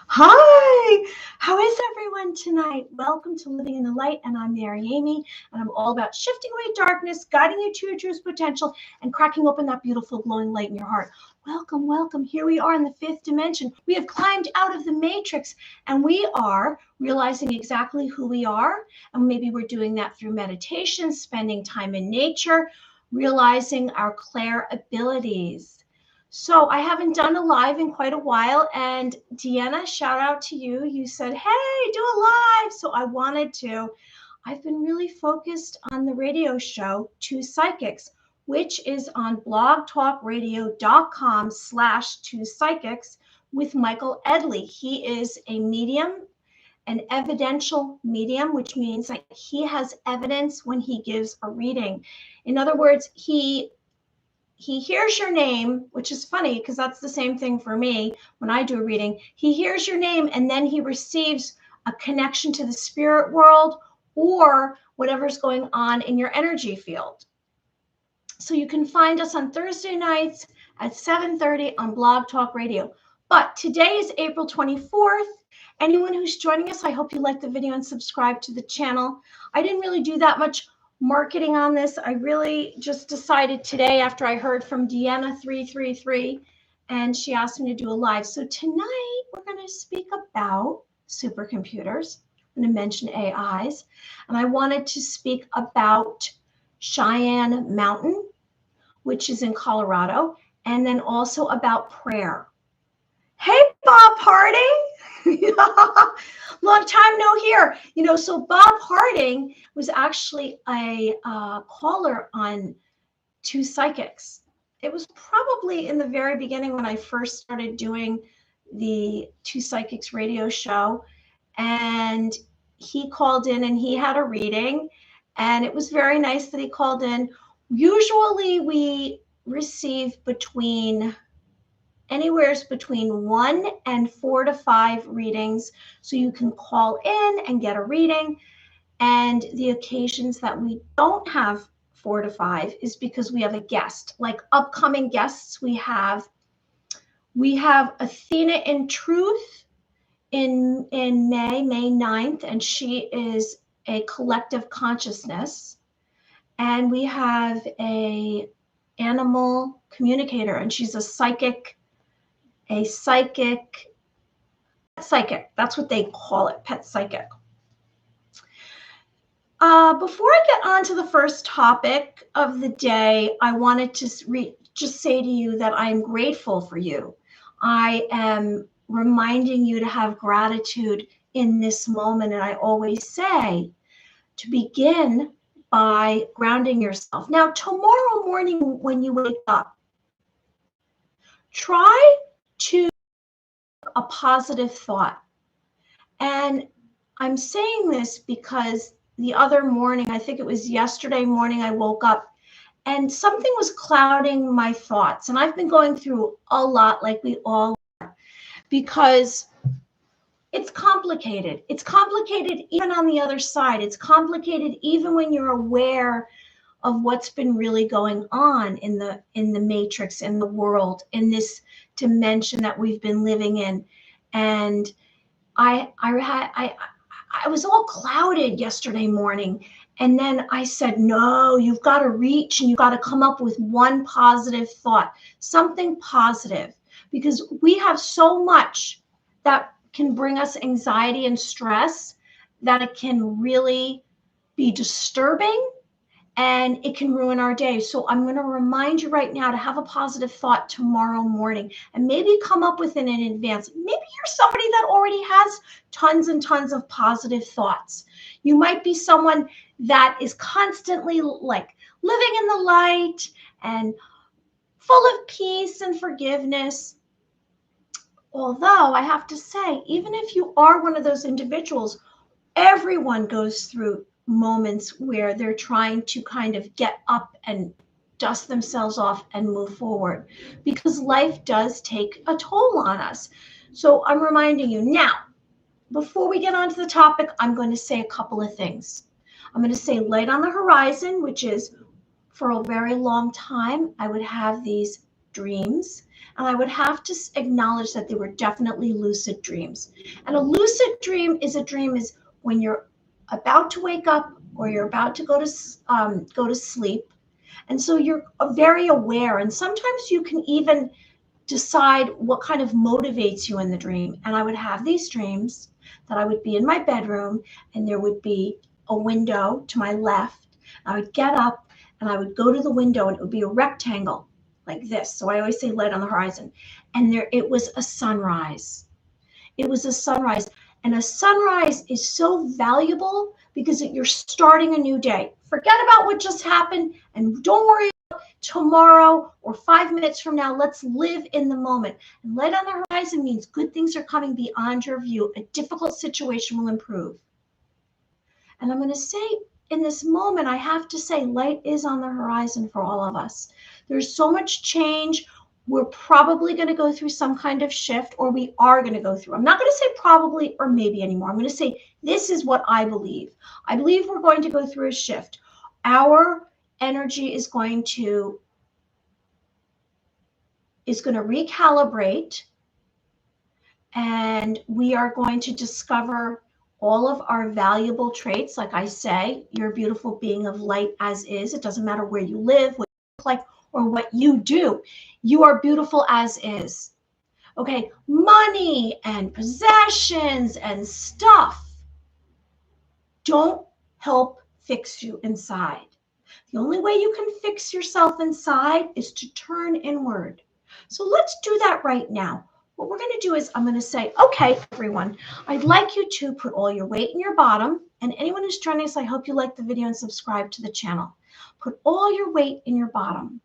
Hi, how is everyone tonight? Welcome to Living in the Light, and I'm Mary Amy, and I'm all about shifting away darkness, guiding you to your truest potential, and cracking open that beautiful glowing light in your heart. Welcome, welcome. Here we are in the fifth dimension. We have climbed out of the matrix, and we are realizing exactly who we are, and maybe we're doing that through meditation, spending time in nature, realizing our clair abilities. So I haven't done a live in quite a while, and Deanna, shout out to you. You said, hey, do a live. So I wanted to. I've been really focused on the radio show, Two Psychics, which is on blogtalkradio.com/Two Psychics with Michael Edley. He is a medium, an evidential medium, which means that he has evidence when he gives a reading. In other words, he hears your name, which is funny because that's the same thing for me when I do a reading. He hears your name and then he receives a connection to the spirit world or whatever's going on in your energy field. So you can find us on Thursday nights at 7:30 on Blog Talk Radio. But today is April 24th. Anyone who's joining us, I hope you like the video and subscribe to the channel. I didn't really do that much marketing on this. I really just decided today after I heard from Deanna333 and she asked me to do a live. So tonight we're going to speak about supercomputers. I'm going to mention AIs, and I wanted to speak about Cheyenne Mountain, which is in Colorado, and then also about prayer. Hey, Bob Harding. Long time no hear. So Bob Harding was actually a caller on Two Psychics. It was probably in the very beginning when I first started doing the Two Psychics radio show. And he called in and he had a reading. And it was very nice that he called in. Usually we receive anywhere between 1 and 4 to 5 readings. So you can call in and get a reading. And the occasions that we don't have 4 to 5 is because we have a guest. Like upcoming guests, we have Athena in Truth in May 9th, and she is a collective consciousness. And we have a animal communicator, and she's a psychic. That's what they call it, pet psychic. Before I get on to the first topic of the day, I wanted to just say to you that I am grateful for you. I am reminding you to have gratitude in this moment. And I always say to begin by grounding yourself. Now, tomorrow morning when you wake up, try to a positive thought. And I'm saying this because the other morning, I think it was yesterday morning, I woke up and something was clouding my thoughts. And I've been going through a lot, like we all are, because it's complicated. It's complicated even on the other side. It's complicated even when you're aware of what's been really going on in the matrix, in the world, in this dimension that we've been living in. And I was all clouded yesterday morning. And then I said, no, you've got to reach and you've got to come up with one positive thought, something positive, because we have so much that can bring us anxiety and stress that it can really be disturbing and it can ruin our day. So I'm going to remind you right now to have a positive thought tomorrow morning and maybe come up with it in advance. Maybe you're somebody that already has tons and tons of positive thoughts. You might be someone that is constantly like living in the light and full of peace and forgiveness. Although I have to say, even if you are one of those individuals, everyone goes through moments where they're trying to kind of get up and dust themselves off and move forward, because life does take a toll on us. So I'm reminding you now, before we get on to the topic, I'm going to say a couple of things. I'm going to say light on the horizon, which is for a very long time, I would have these dreams And I would have to acknowledge that they were definitely lucid dreams. And a lucid dream is when you're about to wake up or you're about to go to sleep. And so you're very aware. And sometimes you can even decide what kind of motivates you in the dream. And I would have these dreams that I would be in my bedroom and there would be a window to my left. I would get up and I would go to the window and it would be a rectangle like this. So I always say light on the horizon. And there it was a sunrise. It was a sunrise. And a sunrise is so valuable because you're starting a new day. Forget about what just happened and don't worry about tomorrow or 5 minutes from now. Let's live in the moment. And light on the horizon means good things are coming beyond your view. A difficult situation will improve. And I'm going to say in this moment, I have to say light is on the horizon for all of us. There's so much change. We're probably going to go through some kind of shift, or we are going to go through. I'm not going to say probably or maybe anymore. I'm going to say this is what I believe. I believe we're going to go through a shift. Our energy is going to recalibrate, and we are going to discover all of our valuable traits. Like I say, you're a beautiful being of light as is. It doesn't matter where you live, what you look like, or what you do. You are beautiful as is. Okay, money and possessions and stuff don't help fix you inside. The only way you can fix yourself inside is to turn inward. So let's do that right now. What we're going to do is I'm going to say, okay, everyone, I'd like you to put all your weight in your bottom. And anyone who's joining us, I hope you like the video and subscribe to the channel. Put all your weight in your bottom,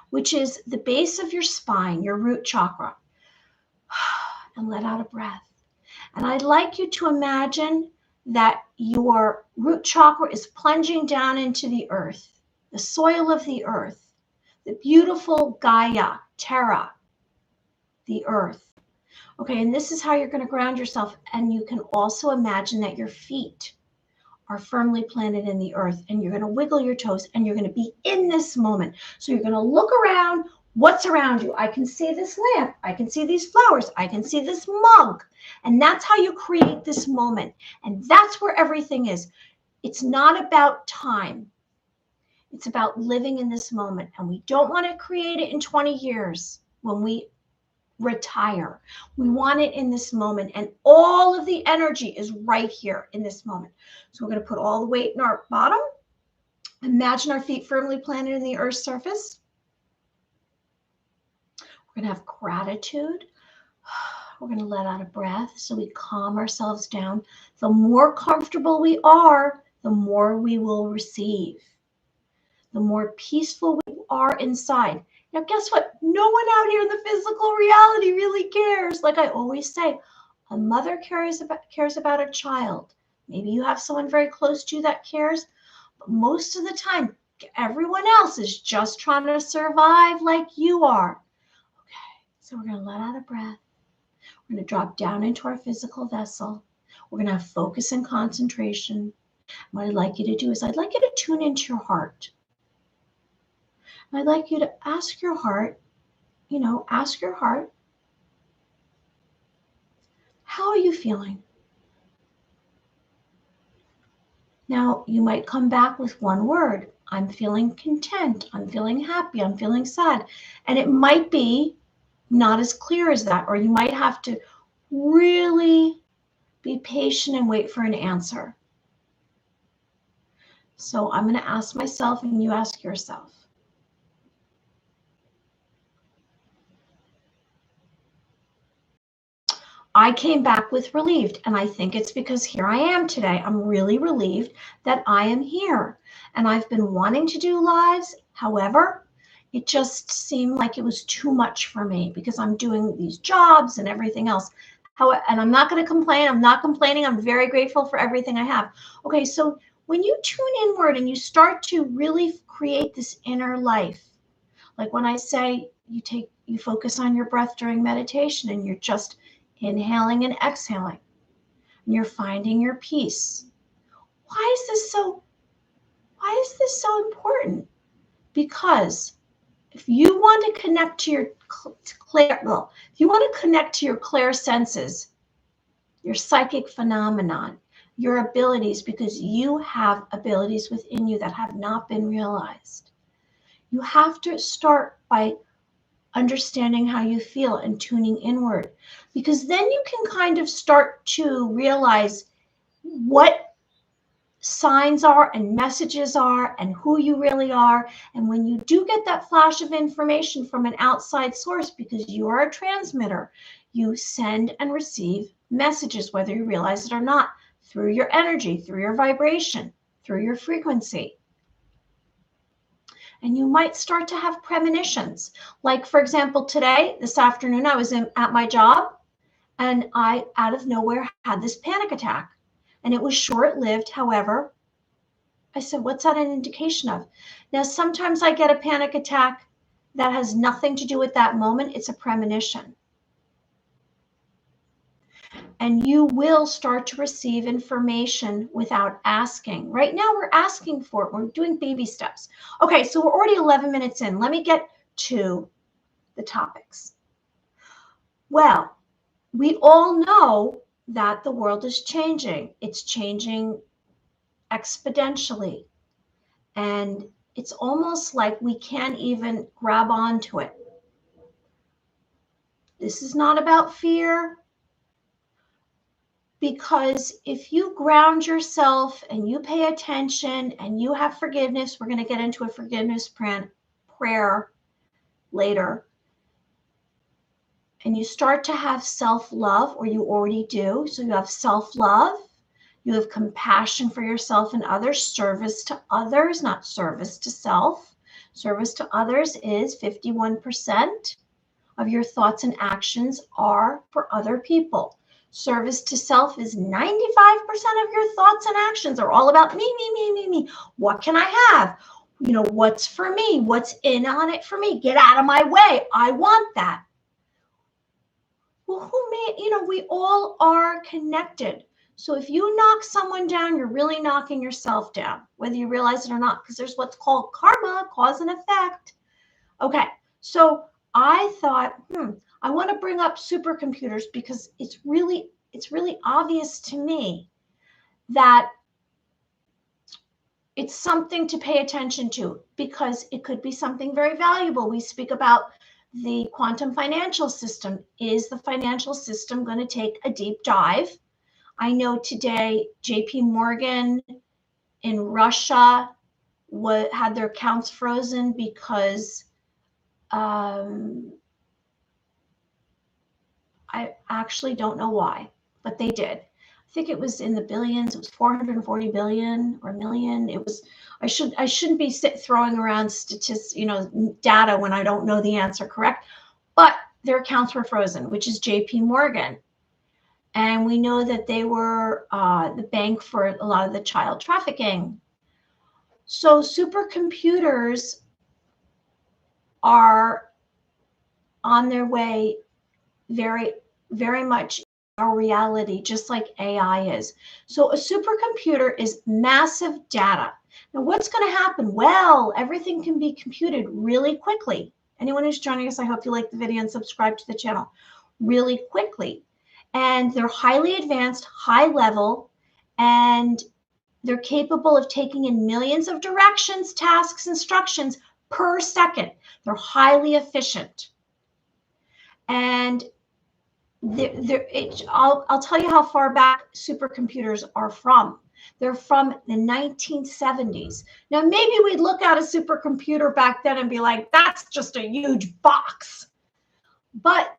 which is the base of your spine, your root chakra. And let out a breath. And I'd like you to imagine that your root chakra is plunging down into the earth, the soil of the earth, the beautiful Gaia, Terra, the earth. Okay, and this is how you're going to ground yourself. And you can also imagine that your feet are firmly planted in the earth, and you're going to wiggle your toes, and you're going to be in this moment. So you're going to look around. What's around you? I can see this lamp. I can see these flowers. I can see this mug. And that's how you create this moment. And that's where everything is. It's not about time. It's about living in this moment. And we don't want to create it in 20 years when we retire. We want it in this moment. And all of the energy is right here in this moment. So we're going to put all the weight in our bottom. Imagine our feet firmly planted in the earth's surface. We're going to have gratitude. We're going to let out a breath so we calm ourselves down. The more comfortable we are, the more we will receive. The more peaceful we are inside. Now, guess what? No one out here in the physical reality really cares. Like I always say, a mother cares about a child. Maybe you have someone very close to you that cares, but most of the time, everyone else is just trying to survive like you are. So we're going to let out a breath. We're going to drop down into our physical vessel. We're going to have focus and concentration. What I'd like you to do is I'd like you to tune into your heart. I'd like you to ask your heart, how are you feeling? Now, you might come back with one word. I'm feeling content. I'm feeling happy. I'm feeling sad. And it might be not as clear as that, or you might have to really be patient and wait for an answer. So I'm going to ask myself and you ask yourself. I came back with relieved, and I think it's because here I am today. I'm really relieved that I am here, and I've been wanting to do lives. However, it just seemed like it was too much for me because I'm doing these jobs and everything else. And I'm not going to complain. I'm not complaining. I'm very grateful for everything I have. Okay, so when you tune inward and you start to really create this inner life, like when I say you focus on your breath during meditation and you're just inhaling and exhaling, and you're finding your peace. Why is this so important? Because if you want to connect to your if you want to connect to your clair senses, your psychic phenomenon, your abilities, because you have abilities within you that have not been realized. You have to start by understanding how you feel and tuning inward, because then you can kind of start to realize what signs are and messages are and who you really are. And when you do get that flash of information from an outside source, because you are a transmitter, you send and receive messages, whether you realize it or not, through your energy, through your vibration, through your frequency. And you might start to have premonitions. Like, for example, this afternoon, I was at my job, and I, out of nowhere, had this panic attack. And it was short-lived. However, I said, what's that an indication of? Now, sometimes I get a panic attack that has nothing to do with that moment. It's a premonition. And you will start to receive information without asking. Right now, we're asking for it. We're doing baby steps. Okay, so we're already 11 minutes in. Let me get to the topics. Well, we all know that the world is changing. It's changing exponentially. And it's almost like we can't even grab onto it. This is not about fear, because if you ground yourself and you pay attention and you have forgiveness, we're going to get into a forgiveness prayer later, and you start to have self-love, or you already do. So you have self-love, you have compassion for yourself and others, service to others, not service to self. Service to others is 51% of your thoughts and actions are for other people. Service to self is 95% of your thoughts and actions are all about me, me, me, me, me. What can I have? You know, what's for me? What's in on it for me? Get out of my way. I want that. Well, we all are connected. So if you knock someone down, you're really knocking yourself down, whether you realize it or not, because there's what's called karma, cause and effect. Okay, so I thought, I want to bring up supercomputers because it's really obvious to me that it's something to pay attention to, because it could be something very valuable. We speak about the quantum financial system. Is the financial system going to take a deep dive? I know today JP Morgan in Russia had their accounts frozen because I actually don't know why, but they did. I think it was in the billions. It was 440 billion or million. It was. I shouldn't be throwing around statistics, data when I don't know the answer correct. But their accounts were frozen, which is JP Morgan, and we know that they were the bank for a lot of the child trafficking. So supercomputers are on their way very, very much our reality, just like AI is. So a supercomputer is massive data. Now, what's going to happen? Well, everything can be computed really quickly. Anyone who's joining us, I hope you like the video and subscribe to the channel really quickly. And they're highly advanced, high level, and they're capable of taking in millions of directions, tasks, instructions per second. They're highly efficient. And I'll tell you how far back supercomputers are from. They're from the 1970s. Now, maybe we'd look at a supercomputer back then and be like, that's just a huge box. But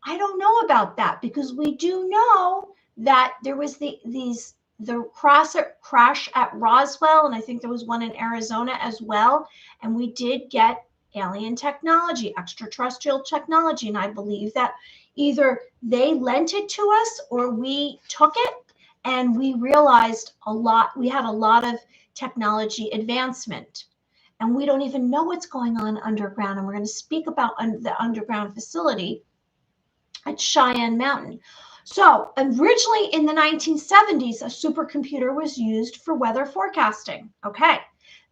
I don't know about that, because we do know that there was the crash at Roswell, and I think there was one in Arizona as well. And we did get alien technology, extraterrestrial technology. And I believe that either they lent it to us or we took it, and we realized we had a lot of technology advancement, and we don't even know what's going on underground. And we're going to speak about the underground facility at Cheyenne Mountain. So originally in the 1970s, a supercomputer was used for weather forecasting. Okay.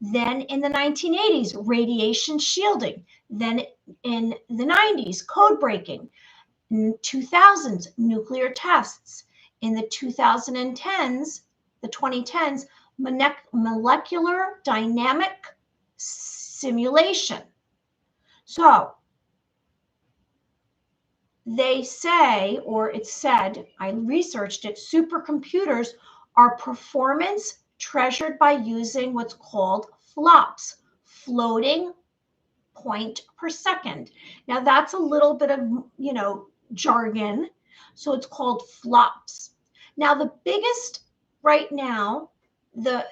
Then in the 1980s, radiation shielding. Then in the 90s, code breaking. In 2000s, nuclear tests. In the 2010s, the 2010s, molecular dynamic simulation. So they say, or it's said, I researched it, supercomputers are performance treasured by using what's called flops, floating point per second. Now that's a little bit of, jargon. So it's called flops. Now the biggest right now, the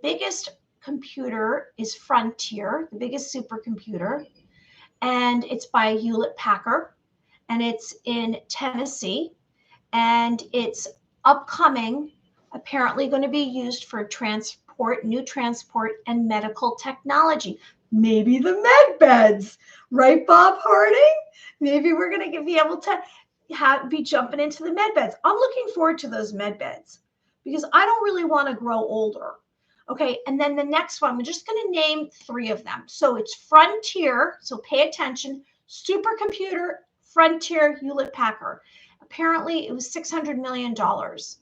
biggest computer is Frontier, the biggest supercomputer, and it's by Hewlett-Packard, and it's in Tennessee, and it's upcoming, apparently going to be used for transport, new transport and medical technology. Maybe the med beds, right, Bob Harding? Maybe we're going to be able to be jumping into the med beds. I'm looking forward to those med beds because I don't really want to grow older. Okay, and then the next one, I'm just going to name 3 of them. So it's Frontier, so pay attention, supercomputer, Frontier, Hewlett-Packard. Apparently it was $600 million,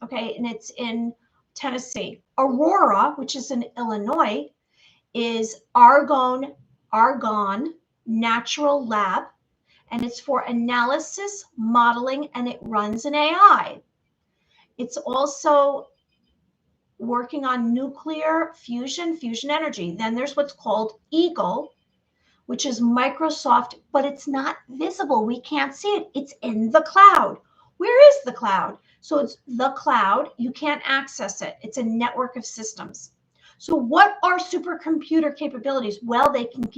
okay, and it's in Tennessee. Aurora, which is in Illinois, is Argonne Natural Lab, and it's for analysis, modeling, and it runs an AI. It's also working on nuclear fusion energy. Then there's what's called Eagle, which is Microsoft, but it's not visible. We can't see it. It's in the cloud. Where is the cloud? So it's the cloud. You can't access it. It's a network of systems. So what are supercomputer capabilities? Well, they can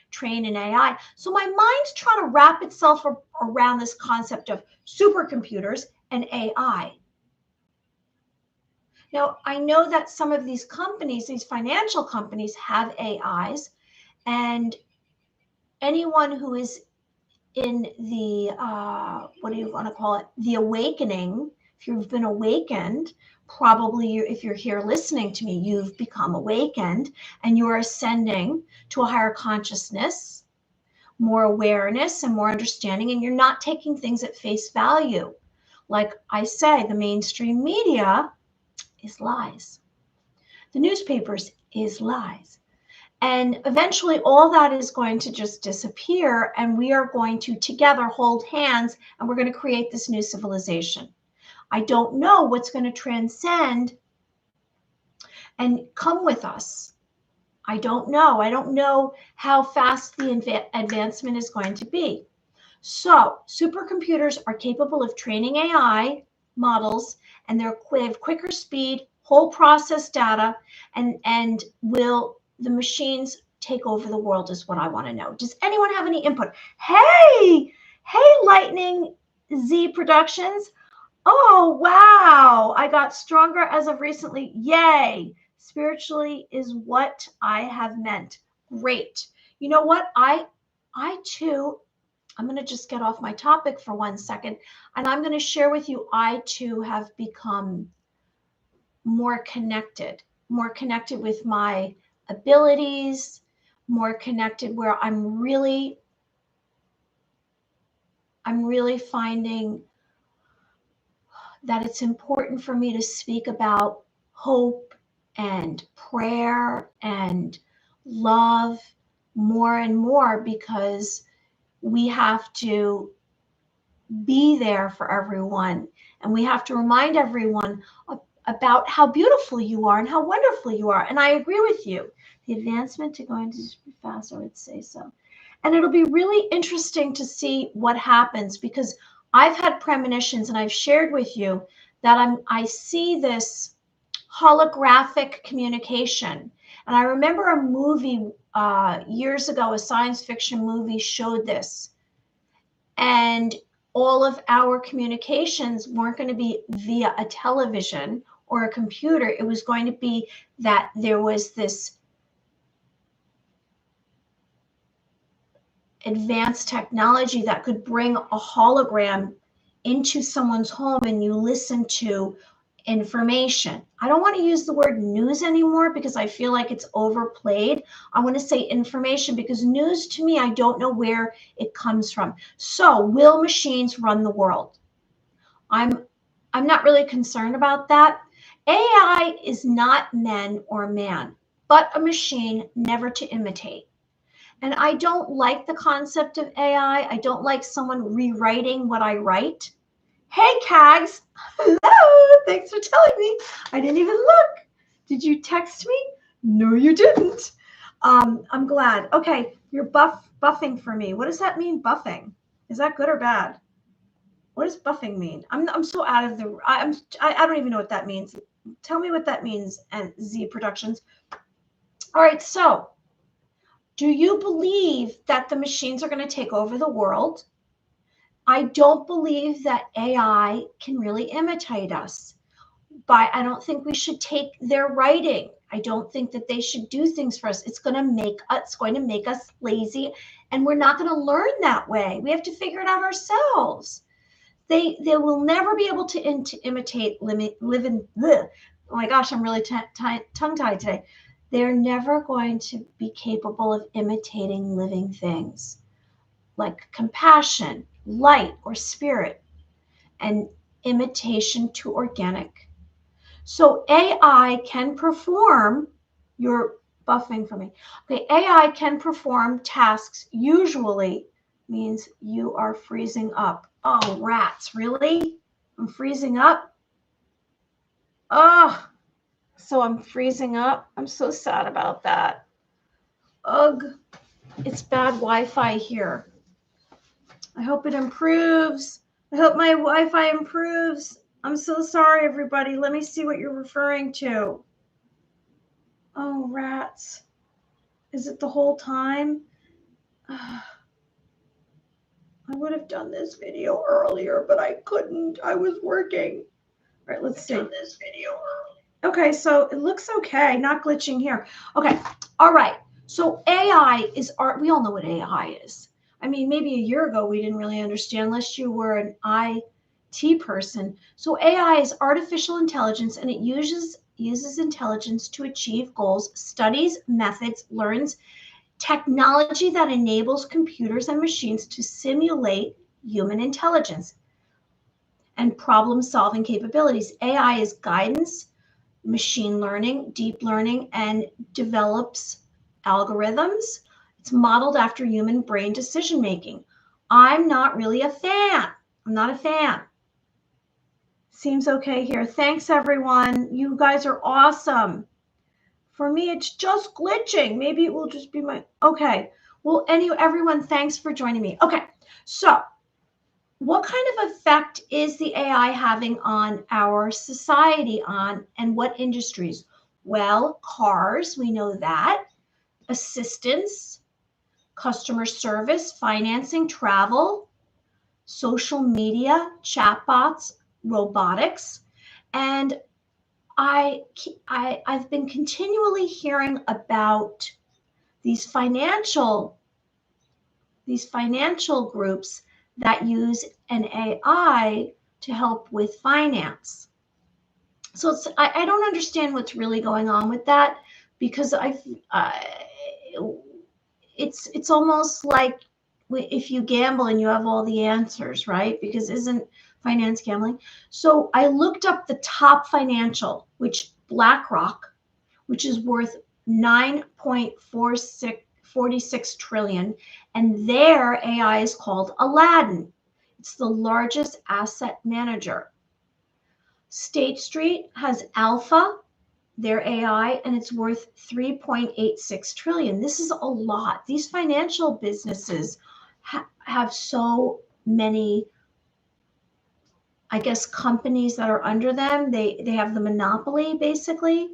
train an AI. So my mind's trying to wrap itself around this concept of supercomputers and AI. Now, I know that some of these companies, these financial companies, have AIs, and anyone who is in the, what do you want to call it, the awakening, if you've been awakened, probably if you're here listening to me, you've become awakened and you're ascending to a higher consciousness, more awareness and more understanding, and you're not taking things at face value. Like I say, the mainstream media is lies. The newspapers is lies. And eventually all that is going to just disappear, and we are going to together hold hands, and we're going to create this new civilization. I don't know what's going to transcend and come with us. I don't know. I don't know how fast the advancement is going to be. So supercomputers are capable of training AI models, and they have quicker speed, whole process data, and will the machines take over the world is what I want to know. Does anyone have any input? Hey, Lightning Z Productions. Oh, wow. I got stronger as of recently. Yay. Spiritually is what I have meant. Great. You know what? I too, I'm going to just get off my topic for 1 second, and I'm going to share with you, I too have become more connected with my abilities, more connected where I'm really finding that it's important for me to speak about hope and prayer and love more and more, because we have to be there for everyone, and we have to remind everyone about how beautiful you are and how wonderful you are. And I agree with you. The advancement to going to be fast, I would say so. And it'll be really interesting to see what happens, because I've had premonitions, and I've shared with you that I see this holographic communication. And I remember a movie years ago, a science fiction movie showed this. And all of our communications weren't going to be via a television or a computer. It was going to be that there was this advanced technology that could bring a hologram into someone's home, and you listen to information. I don't want to use the word news anymore because I feel like it's overplayed. I want to say information because news to me, I don't know where it comes from. So will machines run the world? I'm not really concerned about that. AI is not men or man, but a machine never to imitate. And I don't like the concept of AI. I don't like someone rewriting what I write. Hey, Cags. Hello. Thanks for telling me. I didn't even look. Did you text me? No, you didn't. I'm glad. Okay, you're buffing for me. What does that mean, buffing? Is that good or bad? What does buffing mean? I'm so out of the. I don't even know what that means. Tell me what that means. And Z Productions. All right. So, do you believe that the machines are going to take over the world? I don't believe that AI can really imitate us. But I don't think we should take their writing. I don't think that they should do things for us. It's going to make us lazy, and we're not going to learn that way. We have to figure it out ourselves. They will never be able to imitate living. Oh my gosh, I'm really tongue-tied today. They're never going to be capable of imitating living things like compassion, light, or spirit, and imitation to organic. So AI can perform, you're buffing for me. Okay, AI can perform tasks usually means you are freezing up. Oh, rats, really? I'm freezing up? Oh, so I'm freezing up? I'm so sad about that. Ugh, it's bad Wi-Fi here. I hope it improves. I hope my Wi-Fi improves. I'm so sorry, everybody. Let me see what you're referring to. Oh, rats. Is it the whole time? I would have done this video earlier, but I couldn't. I was working. All right, let's see. This video earlier. Okay, so it looks okay. Not glitching here. Okay, all right. So AI is art. We all know what AI is. I mean, maybe a year ago we didn't really understand unless you were an IT person. So AI is artificial intelligence, and it uses intelligence to achieve goals, studies methods, learns technology that enables computers and machines to simulate human intelligence and problem-solving capabilities. AI is guidance, machine learning, deep learning, and develops algorithms. It's modeled after human brain decision making. I'm not really a fan. I'm not a fan. Seems okay here. Thanks, everyone. You guys are awesome. For me, it's just glitching. Maybe it will just be my, okay. Well, anyway, everyone, thanks for joining me. Okay, so what kind of effect is the AI having on our society and what industries? Well, cars, we know that. Assistance, customer service, financing, travel, social media, chatbots, robotics. And I've been continually hearing about these financial groups that use an AI to help with finance. So I don't understand what's really going on with that, because it's almost like if you gamble and you have all the answers, right? Because isn't finance gambling? So I looked up the top financial, which BlackRock, which is worth 9.46 trillion, and their AI is called Aladdin. It's the largest asset manager. State Street has Alpha, their AI, and it's worth 3.86 trillion. This is a lot. These financial businesses have so many, I guess, companies that are under them. They have the monopoly, basically.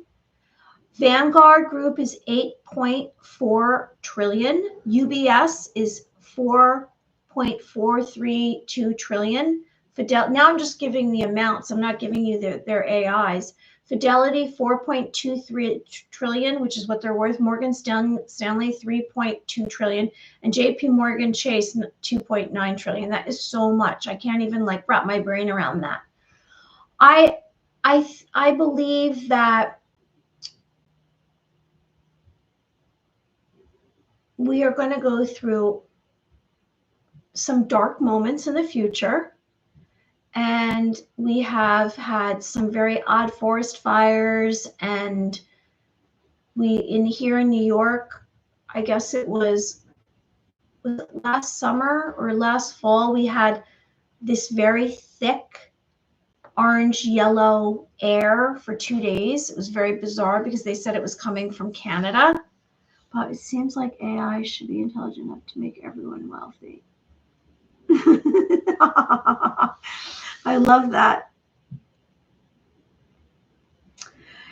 Vanguard Group is 8.4 trillion. UBS is 4.432 trillion. Now I'm just giving the amounts. I'm not giving you their AIs. Fidelity, 4.23 trillion, which is what they're worth. Morgan Stanley, 3.2 trillion. And JP Morgan Chase, 2.9 trillion. That is so much. I can't even wrap my brain around that. I believe that we are going to go through some dark moments in the future. And we have had some very odd forest fires, and here in New York, I guess it was it last summer or last fall, we had this very thick orange yellow air for 2 days. It was very bizarre because they said it was coming from Canada. But it seems like AI should be intelligent enough to make everyone wealthy. I love that.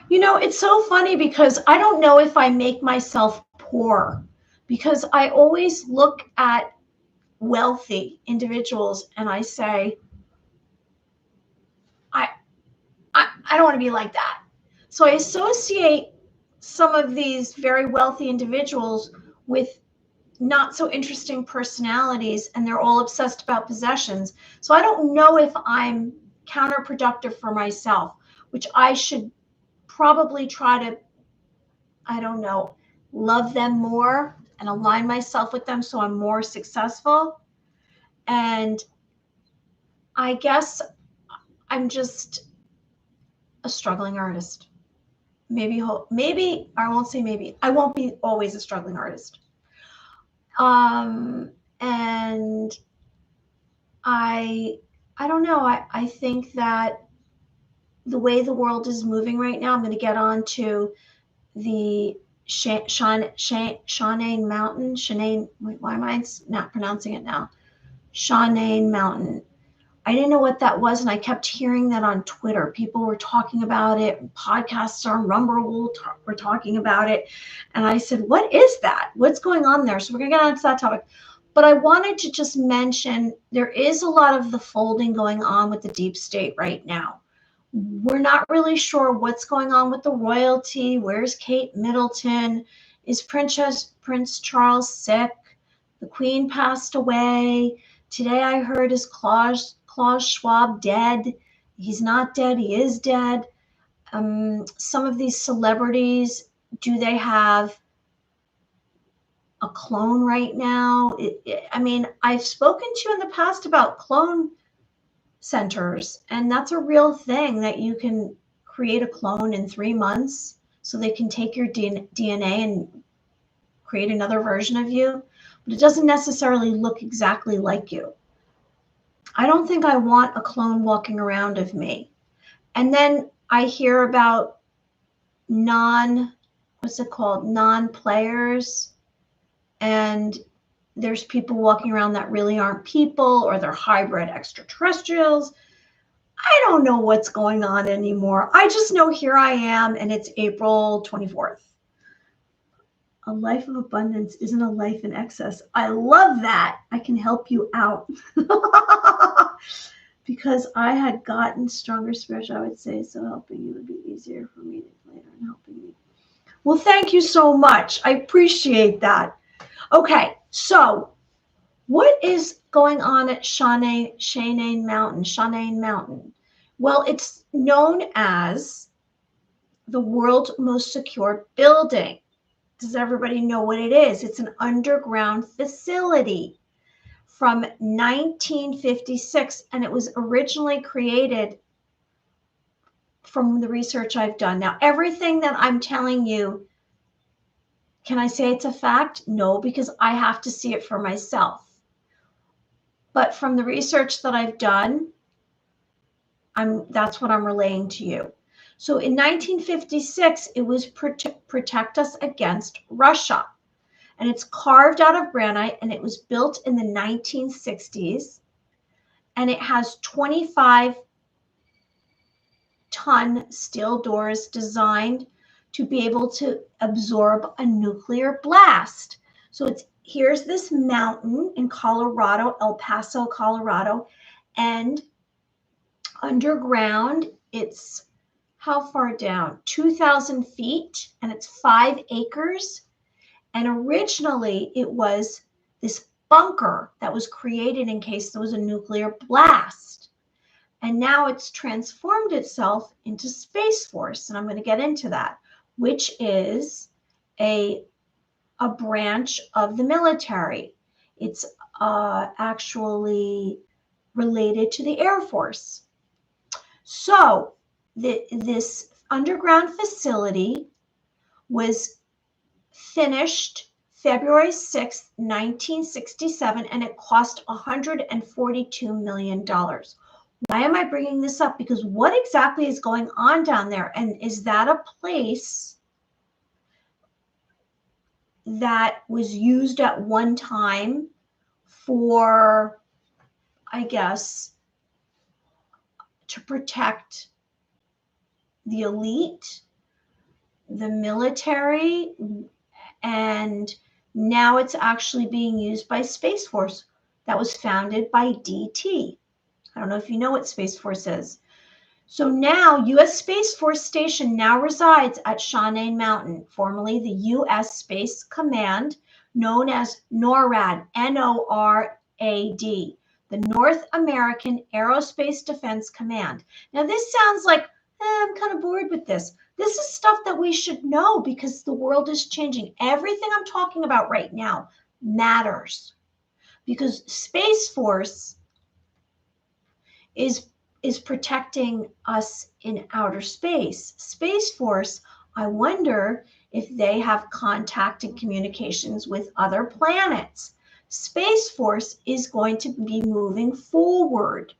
You know, it's so funny because I don't know if I make myself poor, because I always look at wealthy individuals and I say, I don't want to be like that. So I associate some of these very wealthy individuals with not so interesting personalities, and they're all obsessed about possessions. So I don't know if I'm counterproductive for myself, which I should probably try to, I don't know, love them more and align myself with them so I'm more successful. And I guess I'm just a struggling artist. Maybe I won't say maybe. I won't be always a struggling artist. And I don't know. I think that the way the world is moving right now, I'm going to get on to the Cheyenne Mountain. Cheyenne, why am I not pronouncing it now? Cheyenne Mountain. I didn't know what that was, and I kept hearing that on Twitter. People were talking about it. Podcasts on Rumble were talking about it. And I said, what is that? What's going on there? So we're going to get on to that topic. But I wanted to just mention there is a lot of the folding going on with the deep state right now. We're not really sure what's going on with the royalty. Where's Kate Middleton? Is Prince Charles sick? The Queen passed away. Today I heard, is Klaus Schwab dead? He's not dead. He is dead. Some of these celebrities, do they have a clone right now? I mean, I've spoken to you in the past about clone centers, and that's a real thing, that you can create a clone in 3 months so they can take your DNA and create another version of you, but it doesn't necessarily look exactly like you. I don't think I want a clone walking around of me. And then I hear about non-players, and there's people walking around that really aren't people, or they're hybrid extraterrestrials. I don't know what's going on anymore. I just know here I am, and it's April 24th. A life of abundance isn't a life in excess. I love that. I can help you out. Because I had gotten stronger spiritual, I would say, so helping you would be easier for me later in helping me. Well, thank you so much. I appreciate that. Okay, so what is going on at Cheyenne Mountain? Well, it's known as the world's most secure building. Does everybody know what it is? It's an underground facility from 1956, and it was originally created, from the research I've done. Now, everything that I'm telling you, can I say it's a fact? No, because I have to see it for myself. But from the research that I've done, that's what I'm relaying to you. So in 1956, it was protect us against Russia. And it's carved out of granite, and it was built in the 1960s. And it has 25-ton steel doors designed to be able to absorb a nuclear blast. So here's this mountain in Colorado, El Paso, Colorado, and underground, it's how far down? 2,000 feet, and it's 5 acres. And originally it was this bunker that was created in case there was a nuclear blast. And now it's transformed itself into Space Force, and I'm going to get into that, which is a branch of the military. It's actually related to the Air Force. So this underground facility was finished February 6th, 1967, and it cost $142 million. Why am I bringing this up? Because what exactly is going on down there? And is that a place that was used at one time for, I guess, to protect the elite, the military, and now it's actually being used by Space Force that was founded by DT. I don't know if you know what Space Force is. So now U.S. Space Force Station now resides at Cheyenne Mountain, formerly the U.S. Space Command, known as NORAD, N-O-R-A-D, the North American Aerospace Defense Command. Now this sounds like, I'm kind of bored with this. This is stuff that we should know because the world is changing. Everything I'm talking about right now matters because Space Force is protecting us in outer space. Space Force, I wonder if they have contact and communications with other planets. Space Force is going to be moving forward.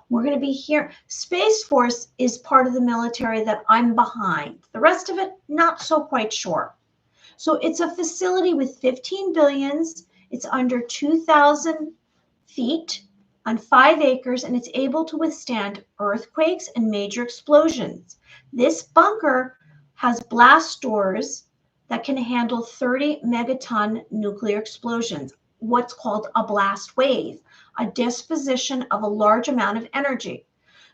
We're going to be here. Space Force is part of the military that I'm behind. The rest of it, not so quite sure. So it's a facility with 15 billions. It's under 2,000 feet on 5 acres, and it's able to withstand earthquakes and major explosions. This bunker has blast doors that can handle 30 megaton nuclear explosions, what's called a blast wave, a disposition of a large amount of energy.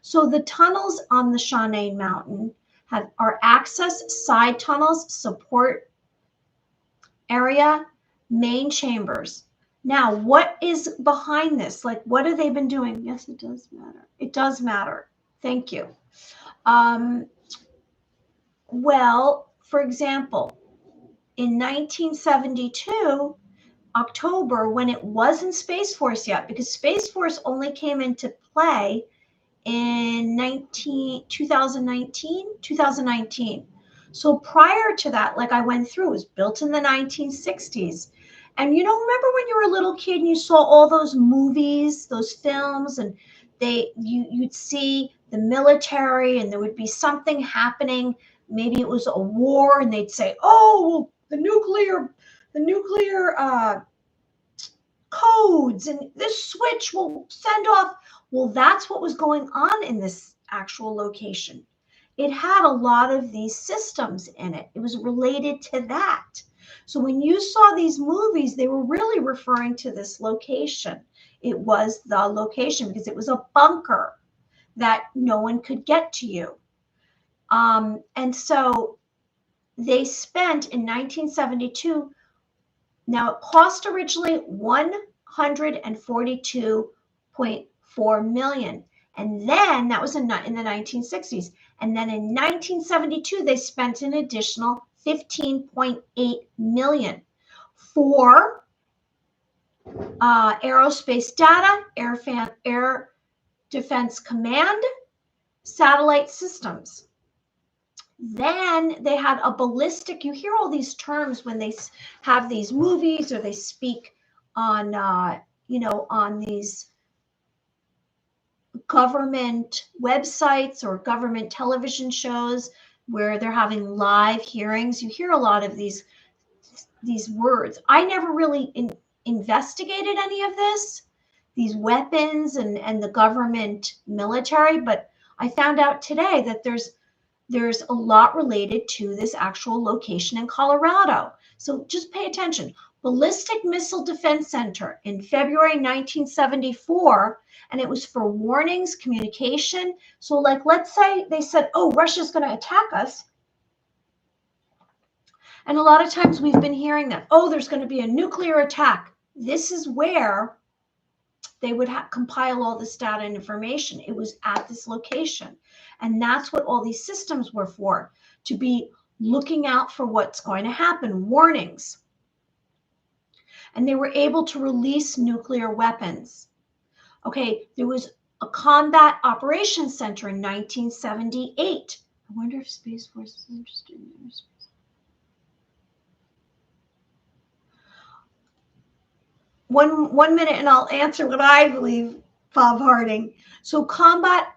So the tunnels on the Cheyenne Mountain are access, side tunnels, support area, main chambers. Now, what is behind this? Like, what have they been doing? Yes, it does matter. It does matter. Thank you. Well, for example, in 1972, October, when it wasn't Space Force yet, because Space Force only came into play in 2019. So prior to that, like I went through, it was built in the 1960s. And you know, remember when you were a little kid and you saw all those movies, those films, and you'd see the military and there would be something happening. Maybe it was a war and they'd say, oh, the nuclear codes and this switch will send off. Well, that's what was going on in this actual location. It had a lot of these systems in it. It was related to that. So when you saw these movies, they were really referring to this location. It was the location because it was a bunker that no one could get to you. And so they spent in 1972, now it cost originally $142.4 million. And then that was in the 1960s. And then in 1972, they spent an additional $15.8 million for aerospace data, Air Defense Command, satellite systems. Then they had a ballistic, you hear all these terms when they have these movies or they speak on, on these government websites or government television shows where they're having live hearings. You hear a lot of these words. I never really investigated any of this, these weapons and the government military, but I found out today that there's a lot related to this actual location in Colorado. So just pay attention. Ballistic Missile Defense Center in February 1974, and it was for warnings, communication. So like, let's say they said, oh, Russia's going to attack us. And a lot of times we've been hearing that, oh, there's going to be a nuclear attack. This is where they would compile all this data and information. It was at this location. And that's what all these systems were for, to be looking out for what's going to happen, warnings. And they were able to release nuclear weapons. Okay, there was a combat operations center in 1978. I wonder if Space Force is interested in aerospace. One minute and I'll answer what I believe, Bob Harding. So Combat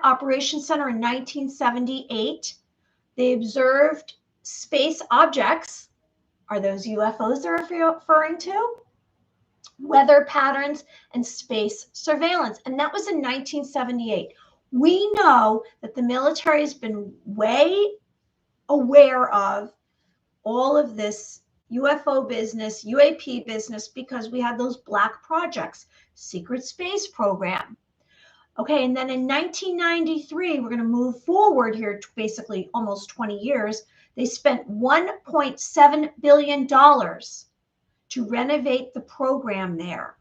Operations Center in 1978, they observed space objects. Are those UFOs they're referring to? Weather patterns and space surveillance. And that was in 1978. We know that the military has been way aware of all of this UFO business, UAP business, because we had those black projects, secret space program. Okay, and then in 1993, we're going to move forward here to basically almost 20 years. They spent $1.7 billion to renovate the program there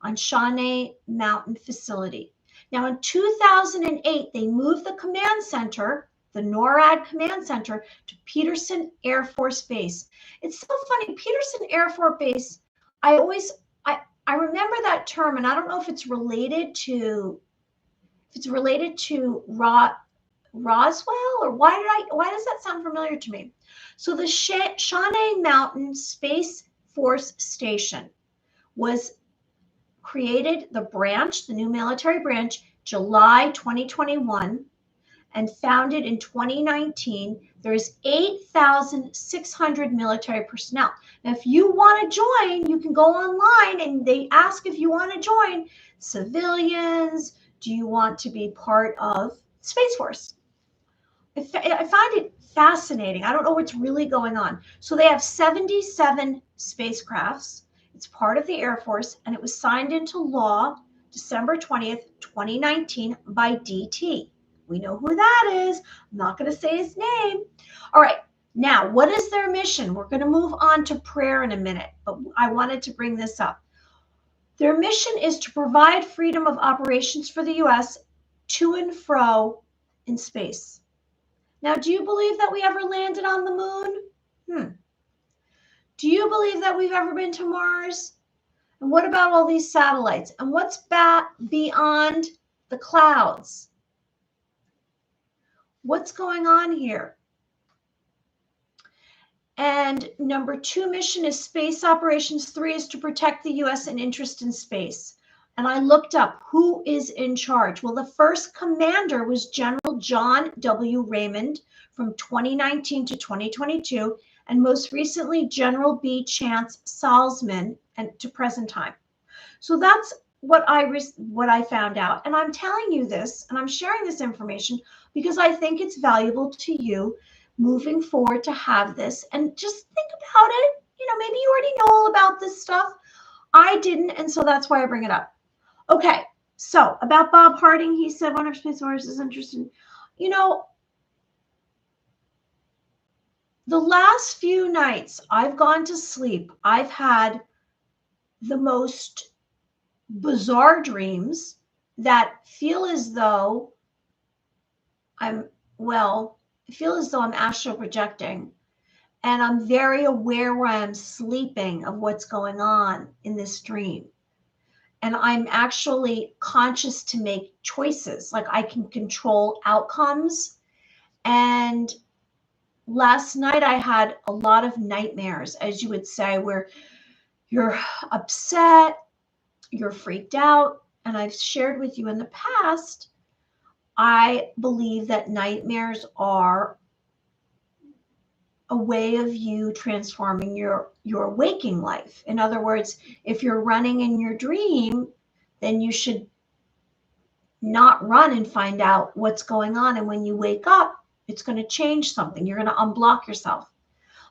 on Cheyenne Mountain facility. Now in 2008, they moved the command center, the NORAD command center, to Peterson Air Force Base. It's so funny, Peterson Air Force Base, I remember that term, and I don't know if it's related to Roswell, or why does that sound familiar to me? So the Cheyenne Mountain Space Force Station was created, the new military branch, July 2021, and founded in 2019. There's 8,600 military personnel. Now, if you want to join, you can go online and they ask if you want to join. Civilians, do you want to be part of Space Force? I find it fascinating. I don't know what's really going on. So they have 77 spacecrafts. It's part of the Air Force, and it was signed into law December 20th, 2019 by DT. We know who that is. I'm not going to say his name. All right. Now, what is their mission? We're going to move on to prayer in a minute, but I wanted to bring this up. Their mission is to provide freedom of operations for the U.S. to and fro in space. Now, do you believe that we ever landed on the moon? Do you believe that we've ever been to Mars? And what about all these satellites? And what's beyond the clouds? What's going on here? And number 2 mission is space operations. 3 is to protect the U.S. and interest in space. And I looked up who is in charge. Well, the first commander was General John W. Raymond from 2019 to 2022, and most recently General B. Chance Salzman, and to present time. So that's what I found out, and I'm telling you this, and I'm sharing this information because I think it's valuable to you moving forward to have this. And just think about it. Maybe you already know all about this stuff. I didn't, and so that's why I bring it up. Okay, so about Bob Harding, he said one of Space Force is interested. The last few nights I've gone to sleep, I've had the most bizarre dreams that feel as though I'm astral projecting, and I'm very aware where I'm sleeping of what's going on in this dream. And I'm actually conscious to make choices, like I can control outcomes. And last night I had a lot of nightmares, as you would say, where you're upset, you're freaked out. And I've shared with you in the past, I believe that nightmares are a way of you transforming your waking life. In other words, if you're running in your dream, then you should not run and find out what's going on. And when you wake up, it's going to change something. You're going to unblock yourself.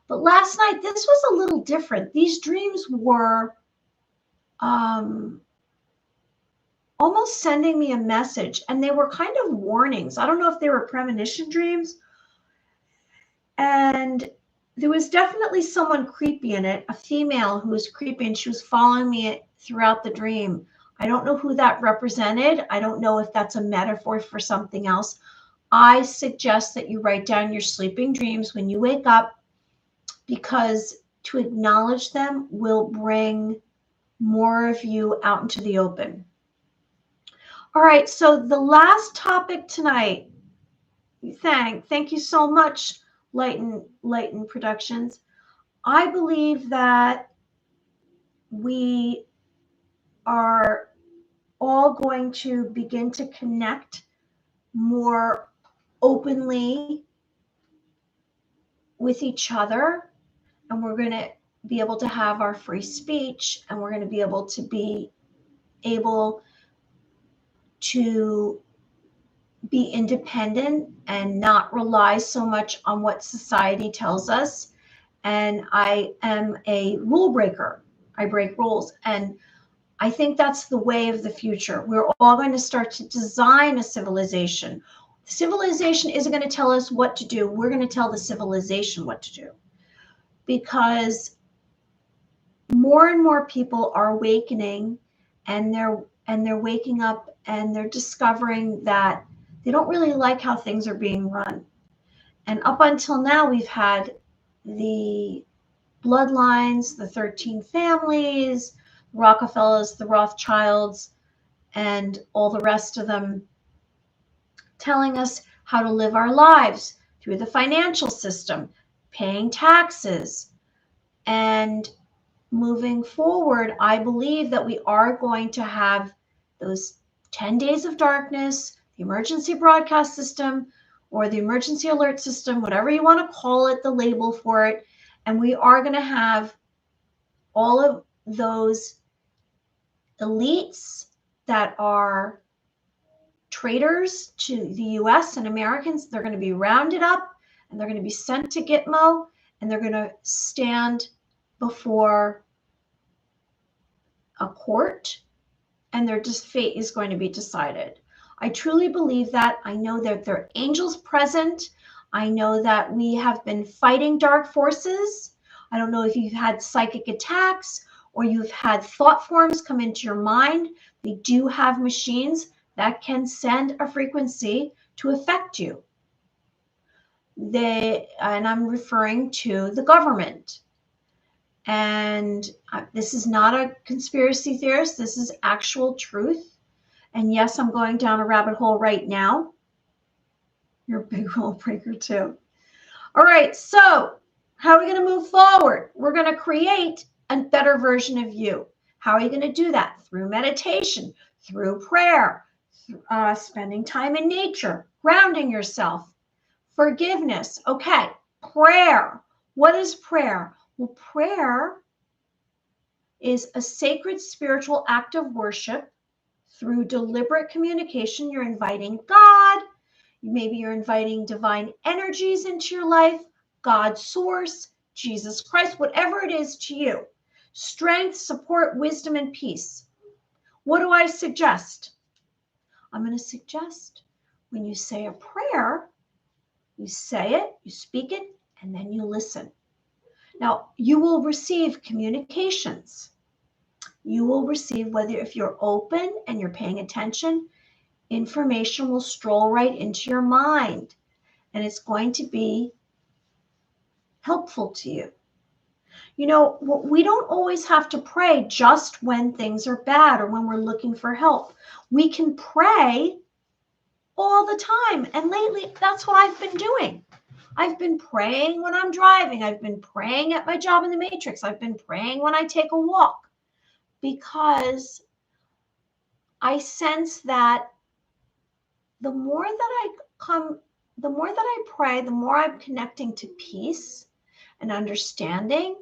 But last night, this was a little different. These dreams were almost sending me a message, and they were kind of warnings. I don't know if they were premonition dreams. And there was definitely someone creepy in it, a female who was creepy, and she was following me throughout the dream. I don't know who that represented. I don't know if that's a metaphor for something else. I suggest that you write down your sleeping dreams when you wake up, because to acknowledge them will bring more of you out into the open. All right, so the last topic tonight, thank you so much, Lighten Productions. I believe that we are all going to begin to connect more openly with each other, and we're going to be able to have our free speech, and we're going to be able to be independent and not rely so much on what society tells us. And I am a rule breaker. I break rules. And I think that's the way of the future. We're all going to start to design a civilization. Civilization isn't going to tell us what to do. We're going to tell the civilization what to do. Because more and more people are awakening, and they're waking up, and they're discovering that they don't really like how things are being run. And up until now, we've had the bloodlines, the 13 families, the Rockefellers, the Rothschilds, and all the rest of them telling us how to live our lives through the financial system, paying taxes. And moving forward, I believe that we are going to have those 10 days of darkness, the emergency broadcast system, or the emergency alert system, whatever you want to call it, the label for it. And we are going to have all of those elites that are traitors to the US and Americans. They're going to be rounded up, and they're going to be sent to Gitmo, and they're going to stand before a court, and their fate is going to be decided. I truly believe that. I know that there are angels present. I know that we have been fighting dark forces. I don't know if you've had psychic attacks or you've had thought forms come into your mind. They do have machines that can send a frequency to affect you. And I'm referring to the government. And this is not a conspiracy theorist. This is actual truth. And yes, I'm going down a rabbit hole right now. You're a big rule breaker too. All right, so how are we going to move forward? We're going to create a better version of you. How are you going to do that? Through meditation, through prayer, spending time in nature, grounding yourself, forgiveness. Okay, prayer. What is prayer? Well, prayer is a sacred spiritual act of worship. Through deliberate communication, you're inviting God. Maybe you're inviting divine energies into your life, God's source, Jesus Christ, whatever it is to you. Strength, support, wisdom, and peace. What do I suggest? I'm going to suggest when you say a prayer, you say it, you speak it, and then you listen. Now, you will receive communications. You will receive, whether if you're open and you're paying attention, information will stroll right into your mind, and it's going to be helpful to you. You know, we don't always have to pray just when things are bad or when we're looking for help. We can pray all the time. And lately, that's what I've been doing. I've been praying when I'm driving. I've been praying at my job in the Matrix. I've been praying when I take a walk, because I sense that the more that I pray, the more I'm connecting to peace and understanding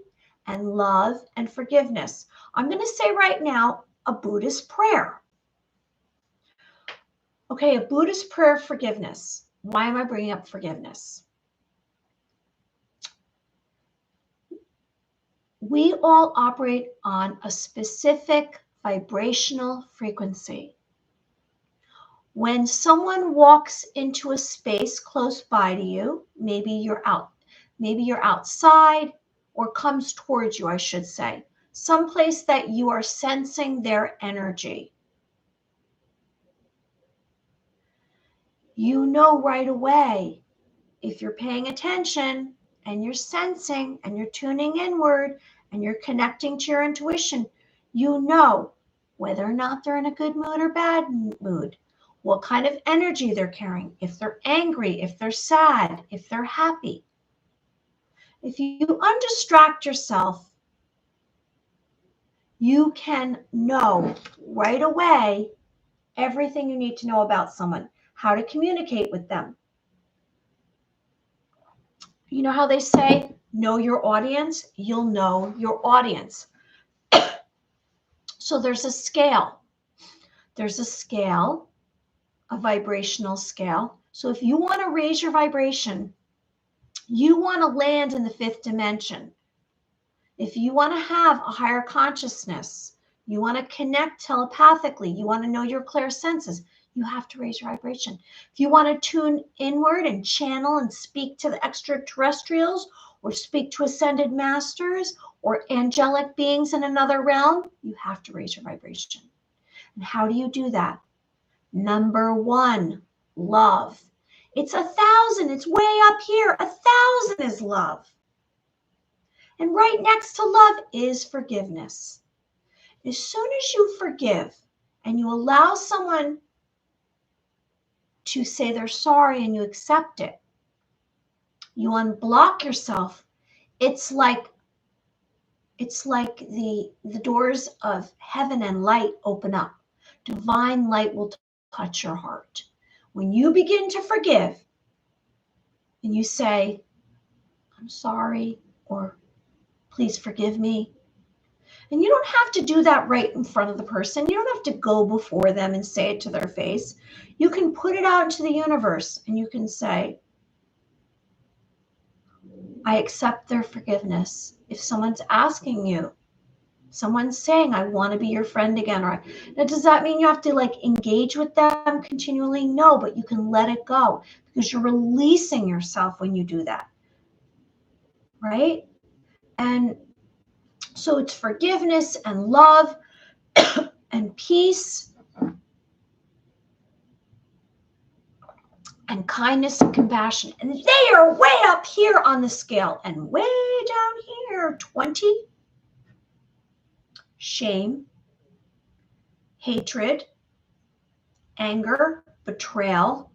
and love and forgiveness. I'm going to say right now a Buddhist prayer. Okay, a Buddhist prayer of forgiveness. Why am I bringing up forgiveness? We all operate on a specific vibrational frequency. When someone walks into a space close by to you, maybe you're outside, or comes towards you, I should say, someplace that you are sensing their energy. You know right away, if you're paying attention and you're sensing and you're tuning inward and you're connecting to your intuition, you know whether or not they're in a good mood or bad mood, what kind of energy they're carrying, if they're angry, if they're sad, if they're happy. If you undistract yourself, you can know right away everything you need to know about someone, how to communicate with them. You know how they say, know your audience? You'll know your audience. So there's a scale. There's a scale, a vibrational scale. So if you want to raise your vibration, you want to land in the 5th dimension. If you want to have a higher consciousness, you want to connect telepathically, you want to know your clear senses, you have to raise your vibration. If you want to tune inward and channel and speak to the extraterrestrials or speak to ascended masters or angelic beings in another realm, you have to raise your vibration. And how do you do that? Number 1, love. It's 1,000. It's way up here. 1,000 is love. And right next to love is forgiveness. As soon as you forgive and you allow someone to say they're sorry and you accept it, you unblock yourself. It's like the doors of heaven and light open up. Divine light will touch your heart. When you begin to forgive and you say, I'm sorry, or please forgive me. And you don't have to do that right in front of the person. You don't have to go before them and say it to their face. You can put it out into the universe and you can say, I accept their forgiveness. If someone's asking you, someone's saying, I want to be your friend again. Or, now, does that mean you have to engage with them continually? No, but you can let it go because you're releasing yourself when you do that. Right? And so it's forgiveness and love and peace and kindness and compassion. And they are way up here on the scale. And way down here, 20, shame, hatred, anger, betrayal.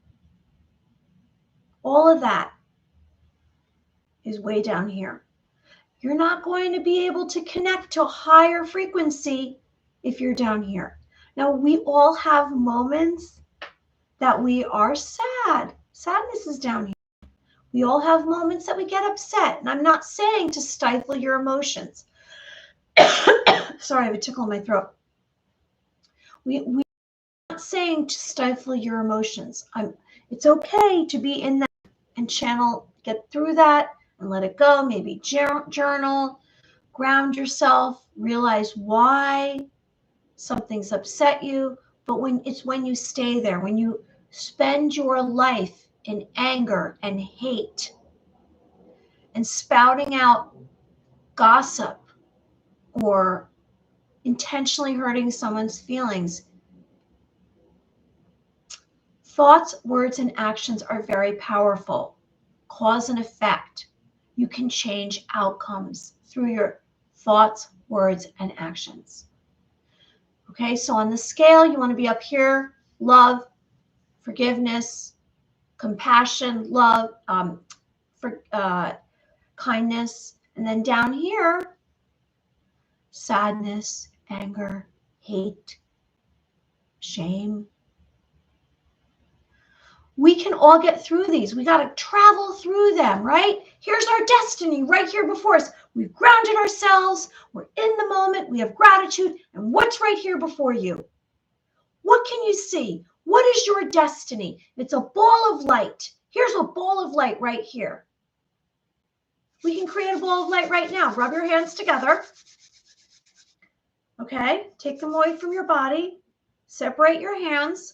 All of that is way down here. You're not going to be able to connect to a higher frequency if you're down here. Now, we all have moments that we are sad. Sadness is down here. We all have moments that we get upset. And I'm not saying to stifle your emotions. Sorry, I have a tickle in my throat. We're not saying to stifle your emotions. It's okay to be in that and channel, get through that and let it go. Maybe journal, ground yourself, realize why something's upset you. But when you stay there, when you spend your life in anger and hate and spouting out gossip or intentionally hurting someone's feelings, thoughts, words, and actions are very powerful. Cause and effect. You can change outcomes through your thoughts, words, and actions. Okay, so on the scale, you want to be up here, love, forgiveness, compassion, love, kindness, and then down here, sadness, anger, hate, shame. We can all get through these. We got to travel through them, right? Here's our destiny right here before us. We've grounded ourselves. We're in the moment. We have gratitude. And what's right here before you? What can you see? What is your destiny? It's a ball of light. Here's a ball of light right here. We can create a ball of light right now. Rub your hands together. Okay, take them away from your body. Separate your hands.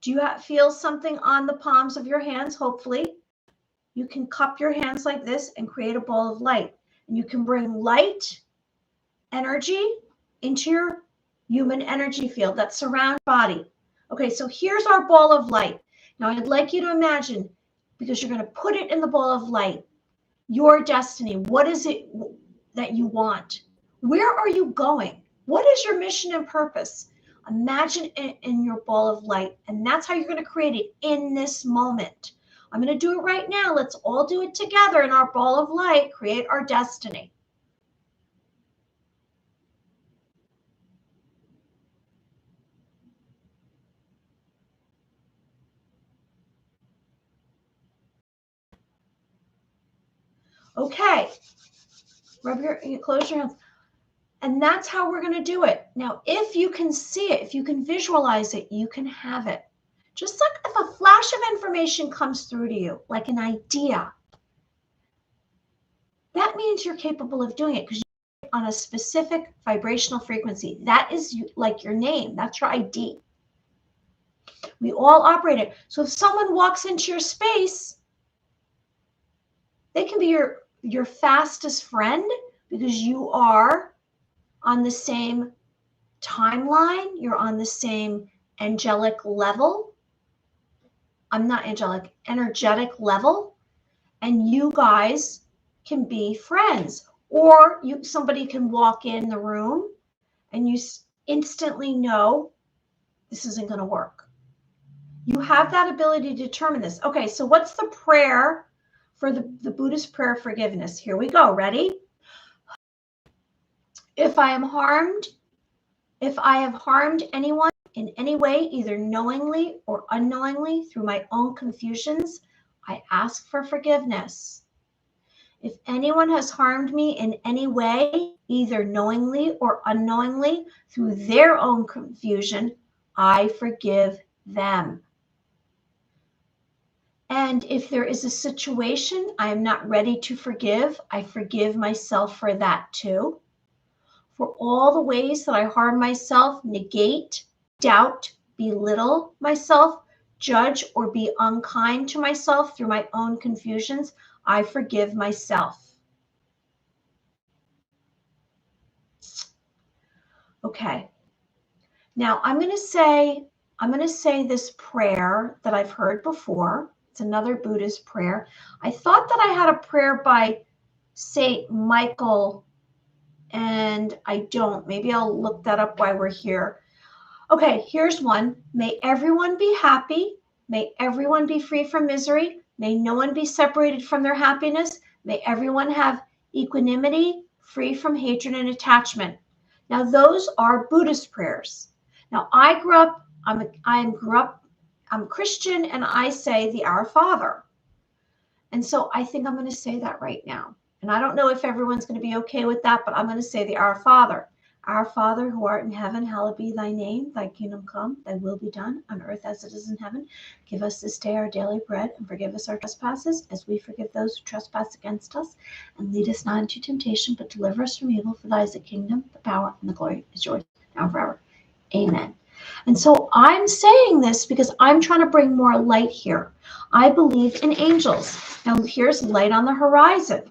Do you feel something on the palms of your hands? Hopefully. You can cup your hands like this and create a ball of light. And you can bring light energy into your human energy field that surrounds your body. Okay, so here's our ball of light. Now, I'd like you to imagine, because you're going to put it in the ball of light, your destiny. What is it that you want? Where are you going? What is your mission and purpose? Imagine it in your ball of light, and that's how you're going to create it in this moment. I'm going to do it right now. Let's all do it together in our ball of light, create our destiny. Okay, you close your hands. And that's how we're going to do it. Now, if you can see it, if you can visualize it, you can have it. Just like if a flash of information comes through to you, like an idea, that means you're capable of doing it because you're on a specific vibrational frequency. That is like your name. That's your ID. We all operate it. So if someone walks into your space, they can be your fastest friend because you are on the same timeline. You're on the same angelic level. I'm not angelic, energetic level. And you guys can be friends. Or somebody can walk in the room and you instantly know this isn't going to work. You have that ability to determine this. Okay, so what's the prayer for the Buddhist prayer of forgiveness? Here we go. Ready? If I have harmed anyone in any way, either knowingly or unknowingly through my own confusions, I ask for forgiveness. If anyone has harmed me in any way, either knowingly or unknowingly through their own confusion, I forgive them. And if there is a situation I am not ready to forgive, I forgive myself for that too. For all the ways that I harm myself, negate, doubt, belittle myself, judge, or be unkind to myself through my own confusions, I forgive myself. Okay. Now I'm going to say this prayer that I've heard before. It's another Buddhist prayer. I thought that I had a prayer by Saint Michael, and I don't. Maybe I'll look that up while we're here. Okay, here's one. May everyone be happy. May everyone be free from misery. May no one be separated from their happiness. May everyone have equanimity, free from hatred and attachment. Now, those are Buddhist prayers. Now, I'm Christian, and I say the Our Father. And so I think I'm going to say that right now. And I don't know if everyone's going to be okay with that, but I'm going to say the Our Father. Our Father, who art in heaven, hallowed be thy name. Thy kingdom come, thy will be done on earth as it is in heaven. Give us this day our daily bread, and forgive us our trespasses as we forgive those who trespass against us. And lead us not into temptation, but deliver us from evil. For thy is the kingdom, the power, and the glory is yours now and forever. Amen. And so I'm saying this because I'm trying to bring more light here. I believe in angels. Now here's light on the horizon,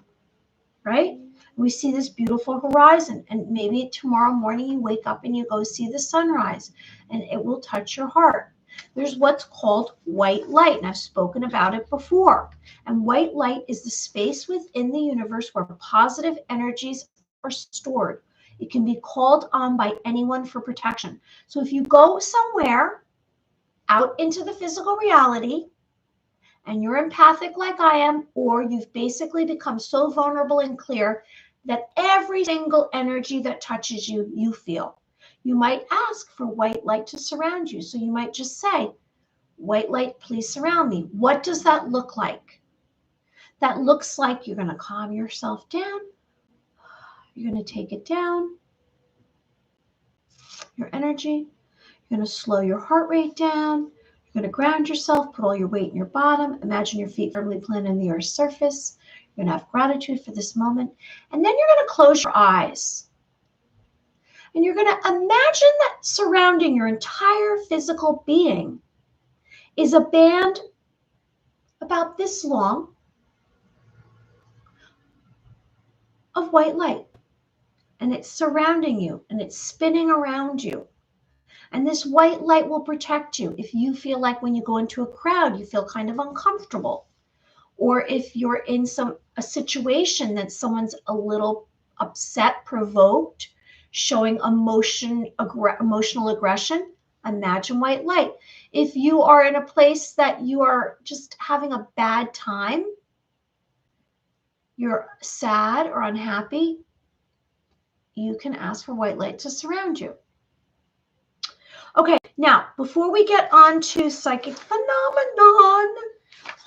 right? We see this beautiful horizon, and maybe tomorrow morning you wake up and you go see the sunrise, and it will touch your heart. There's what's called white light, and I've spoken about it before. And white light is the space within the universe where positive energies are stored. It can be called on by anyone for protection. So if you go somewhere out into the physical reality, and you're empathic like I am, or you've basically become so vulnerable and clear that every single energy that touches you, you feel. You might ask for white light to surround you. So you might just say, white light, please surround me. What does that look like? That looks like you're going to calm yourself down. You're going to take it down, your energy. You're going to slow your heart rate down. You're going to ground yourself, put all your weight in your bottom. Imagine your feet firmly planted on the earth's surface. You're going to have gratitude for this moment. And then you're going to close your eyes. And you're going to imagine that surrounding your entire physical being is a band about this long of white light. And it's surrounding you, and it's spinning around you. And this white light will protect you. If you feel like when you go into a crowd, you feel kind of uncomfortable, or if you're in a situation that someone's a little upset, provoked, showing emotional aggression, imagine white light. If you are in a place that you are just having a bad time, you're sad or unhappy, you can ask for white light to surround you. Okay, now, before we get on to psychic phenomenon,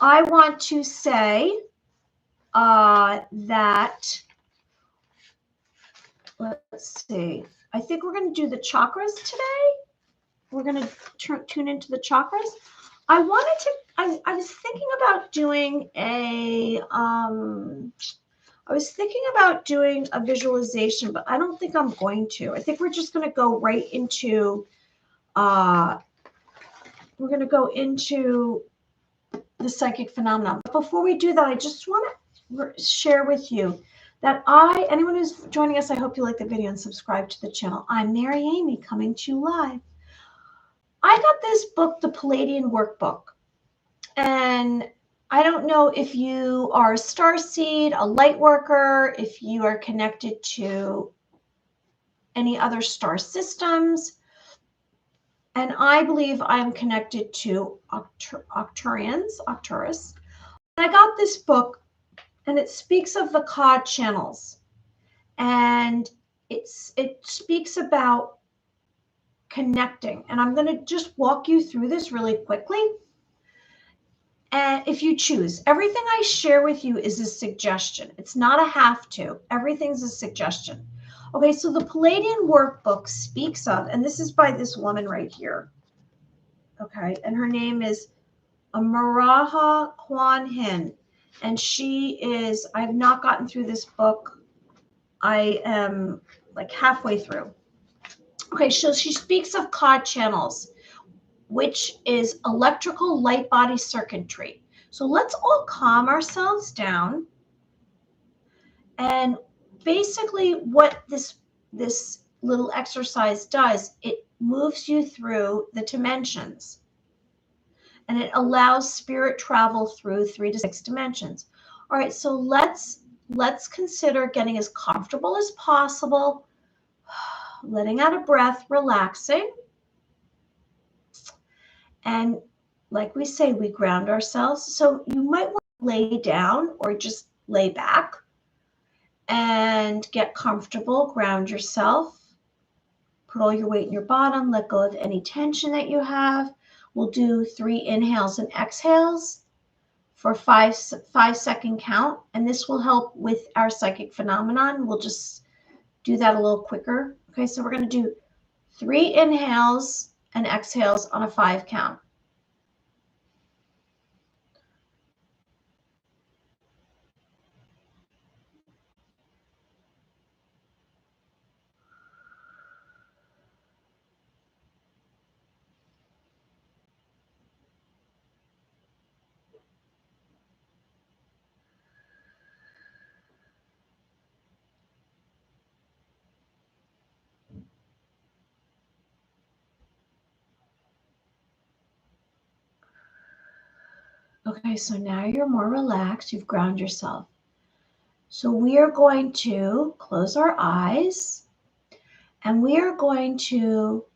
I want to say that, let's see, I think we're going to do the chakras today. We're going to tune into the chakras. I was thinking about doing a visualization, but I don't think I'm going to. I think we're just going to go right into, the psychic phenomenon. But before we do that, I just want to share with you that anyone who's joining us, I hope you like the video and subscribe to the channel. I'm Mary Amy, coming to you live. I got this book, the Palladian Workbook, and I don't know if you are a starseed, a light worker, if you are connected to any other star systems, and I believe I'm connected to Arcturus. I got this book, and it speaks of the cod channels, and it speaks about connecting. And I'm going to just walk you through this really quickly. And if you choose, everything I share with you is a suggestion. It's not a have to. Everything's a suggestion. Okay, so the Palladian Workbook speaks of, and this is by this woman right here. Okay, and her name is Amaraha Kwan Hin. And I have not gotten through this book. I am like halfway through. Okay, so she speaks of cod channels, which is electrical light body circuitry. So let's all calm ourselves down. And basically what this little exercise does, it moves you through the dimensions. And it allows spirit travel through 3 to 6 dimensions. All right, so let's consider getting as comfortable as possible, letting out a breath, relaxing. And like we say, we ground ourselves. So you might want to lay down or just lay back and get comfortable, ground yourself, put all your weight in your bottom, let go of any tension that you have. We'll do 3 inhales and exhales for 5-second count. And this will help with our psychic phenomenon. We'll just do that a little quicker. Okay, so we're going to do 3 inhales and exhales on a 5 count. Okay, so now you're more relaxed. You've grounded yourself. So we are going to close our eyes, and we are going to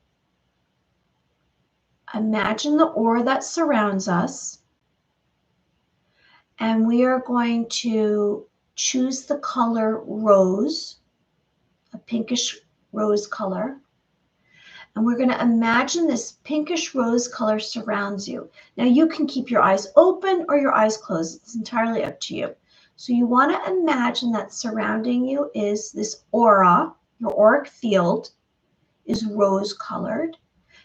imagine the aura that surrounds us. And we are going to choose the color rose, a pinkish rose color. And we're going to imagine this pinkish rose color surrounds you. Now you can keep your eyes open or your eyes closed. It's entirely up to you. So you want to imagine that surrounding you is this aura. Your auric field is rose colored.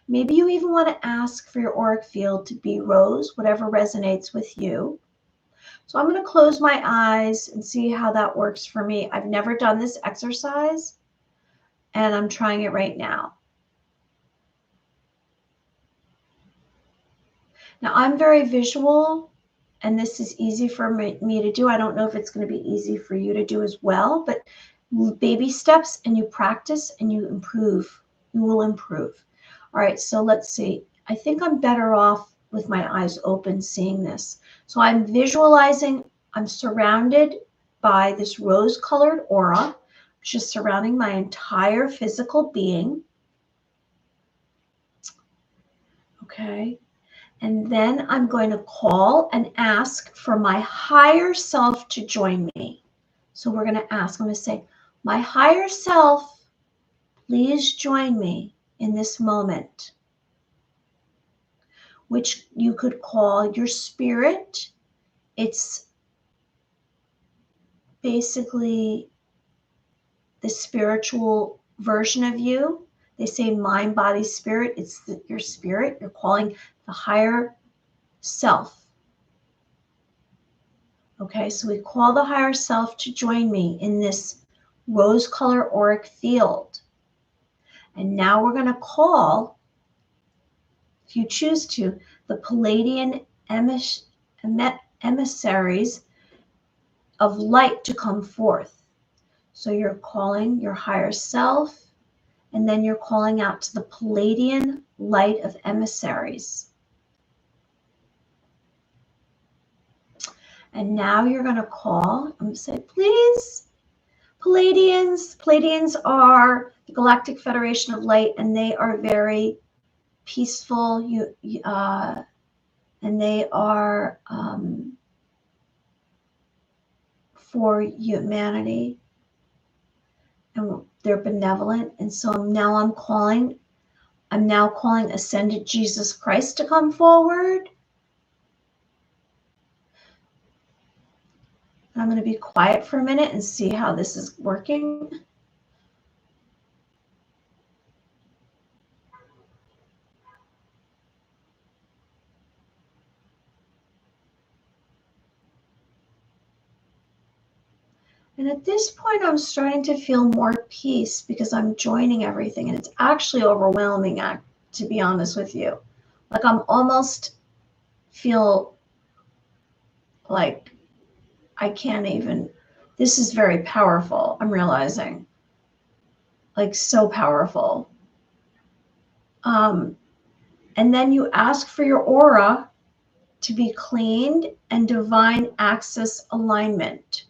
Maybe you even want to ask for your auric field to be rose, whatever resonates with you. So I'm going to close my eyes and see how that works for me. I've never done this exercise, and I'm trying it right now. Now, I'm very visual, and this is easy for me to do. I don't know if it's going to be easy for you to do as well, but baby steps, and you practice and you improve. You will improve. All right, so let's see. I think I'm better off with my eyes open seeing this. So I'm visualizing, I'm surrounded by this rose-colored aura, which is surrounding my entire physical being. Okay. And then I'm going to call and ask for my higher self to join me. So we're going to ask, I'm going to say, my higher self, please join me in this moment, which you could call your spirit. It's basically the spiritual version of you. They say mind, body, spirit. It's your spirit. You're calling the higher self. Okay, so we call the higher self to join me in this rose color auric field. And now we're going to call, if you choose to, the Palladian emissaries of light to come forth. So you're calling your higher self, and then you're calling out to the Palladian light of emissaries. And now you're going to call, I'm going to say, please, Palladians. Palladians are the Galactic Federation of Light, and they are very peaceful. And they are for humanity, and they're benevolent. And so now I'm now calling Ascended Jesus Christ to come forward. I'm going to be quiet for a minute and see how this is working. And at this point, I'm starting to feel more peace because I'm joining everything. And it's actually overwhelming, to be honest with you. Like I'm almost feel like I can't even, this is very powerful, I'm realizing. Like so powerful. And then you ask for your aura to be cleaned and divine access alignment.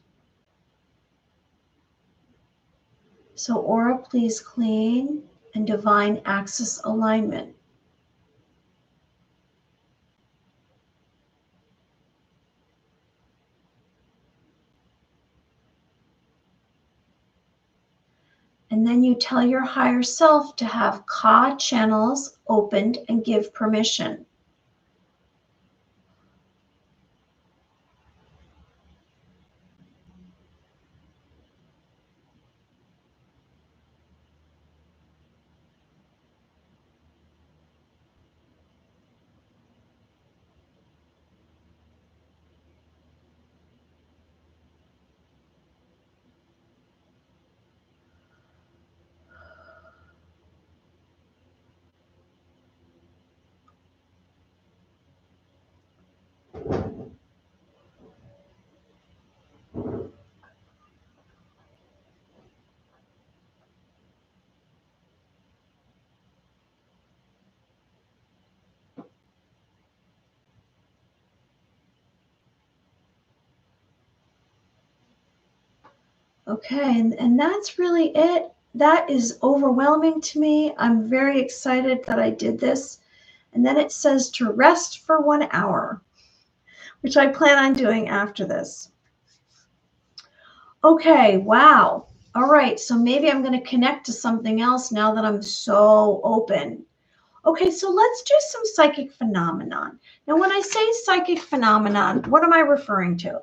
So aura, please clean and divine access alignment. And then you tell your higher self to have Ka channels opened and give permission. Okay, and that's really it. That is overwhelming to me. I'm very excited that I did this. And then it says to rest for 1 hour, which I plan on doing after this. Okay, wow. All right, so maybe I'm going to connect to something else now that I'm so open. Okay, so let's do some psychic phenomenon. Now, when I say psychic phenomenon, what am I referring to?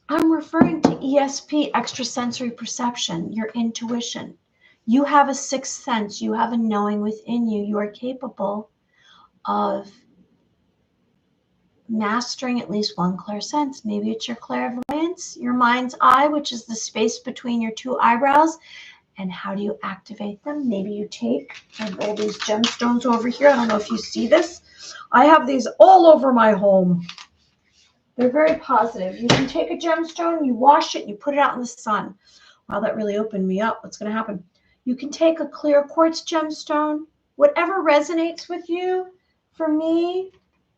I'm referring to ESP, extrasensory perception, your intuition. You have a sixth sense. You have a knowing within you. You are capable of mastering at least one clairsense. Maybe it's your clairvoyance, your mind's eye, which is the space between your two eyebrows. And how do you activate them? Maybe you take, I have all these gemstones over here. I don't know if you see this. I have these all over my home. They're very positive. You can take a gemstone, you wash it, and you put it out in the sun. Wow, that really opened me up. What's going to happen? You can take a clear quartz gemstone, whatever resonates with you. For me,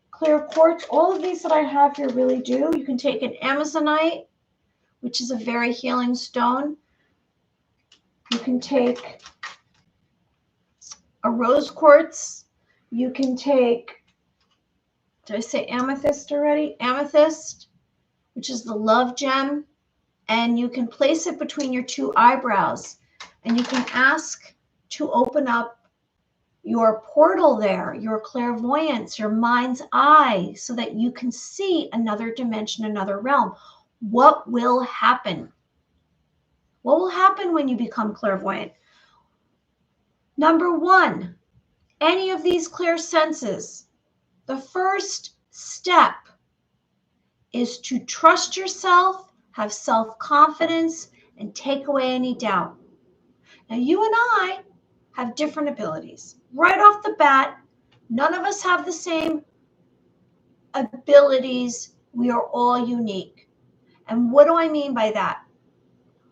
clear quartz, all of these that I have here really do. You can take an Amazonite, which is a very healing stone. You can take a rose quartz. You can take, did I say amethyst already? Amethyst, which is the love gem. And you can place it between your two eyebrows. And you can ask to open up your portal there, your clairvoyance, your mind's eye, so that you can see another dimension, another realm. What will happen? What will happen when you become clairvoyant? Number one, any of these clear senses, the first step is to trust yourself, have self-confidence, and take away any doubt. Now, you and I have different abilities. Right off the bat, none of us have the same abilities. We are all unique. And what do I mean by that?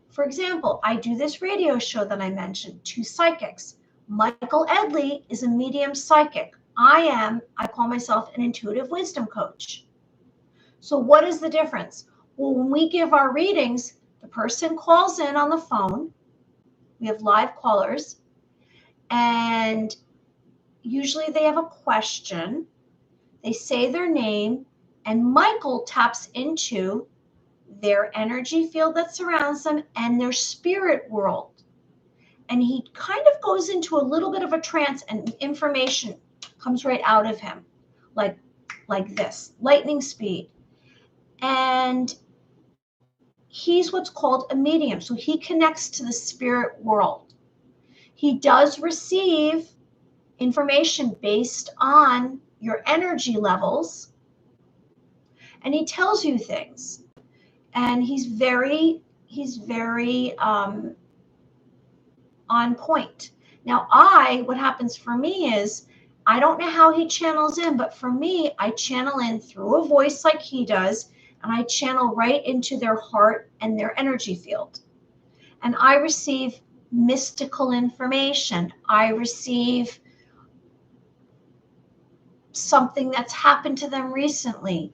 For example, I do this radio show that I mentioned, two psychics. Michael Edley is a medium psychic. I call myself an intuitive wisdom coach. So what is the difference? Well, when we give our readings, the person calls in on the phone. We have live callers, and usually they have a question. They say their name, and Michael taps into their energy field that surrounds them and their spirit world. And he kind of goes into a little bit of a trance, and information comes right out of him, like this, lightning speed. And he's what's called a medium. So he connects to the spirit world. He does receive information based on your energy levels, and he tells you things. And he's very on point. Now, what happens for me is, I don't know how he channels in, but for me, I channel in through a voice like he does, and I channel right into their heart and their energy field. And I receive mystical information. I receive something that's happened to them recently.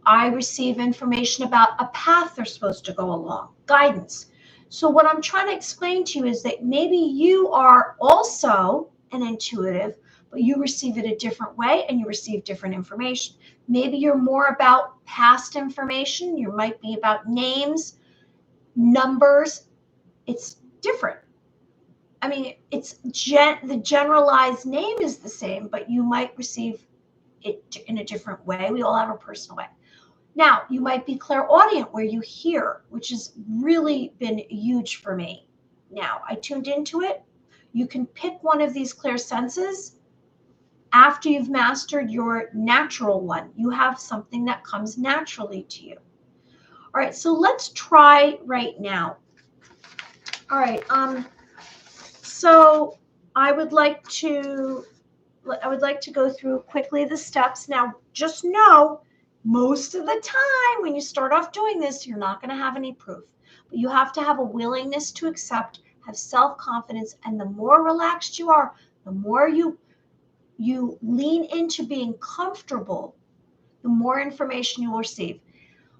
I receive information about a path they're supposed to go along, guidance. So what I'm trying to explain to you is that maybe you are also an intuitive, but you receive it a different way and you receive different information. Maybe you're more about past information. You might be about names, numbers. It's different. I mean, it's the generalized name is the same, but you might receive it in a different way. We all have a personal way. Now, you might be clairaudient, where you hear, which has really been huge for me. Now, I tuned into it. You can pick one of these clear senses after you've mastered your natural one. You have something that comes naturally to you. All right, so let's try right now. All right, so I would like to go through quickly the steps. Now, just know, most of the time when you start off doing this, you're not going to have any proof. But you have to have a willingness to accept, have self-confidence, and the more relaxed you are, the more you lean into being comfortable, the more information you will receive.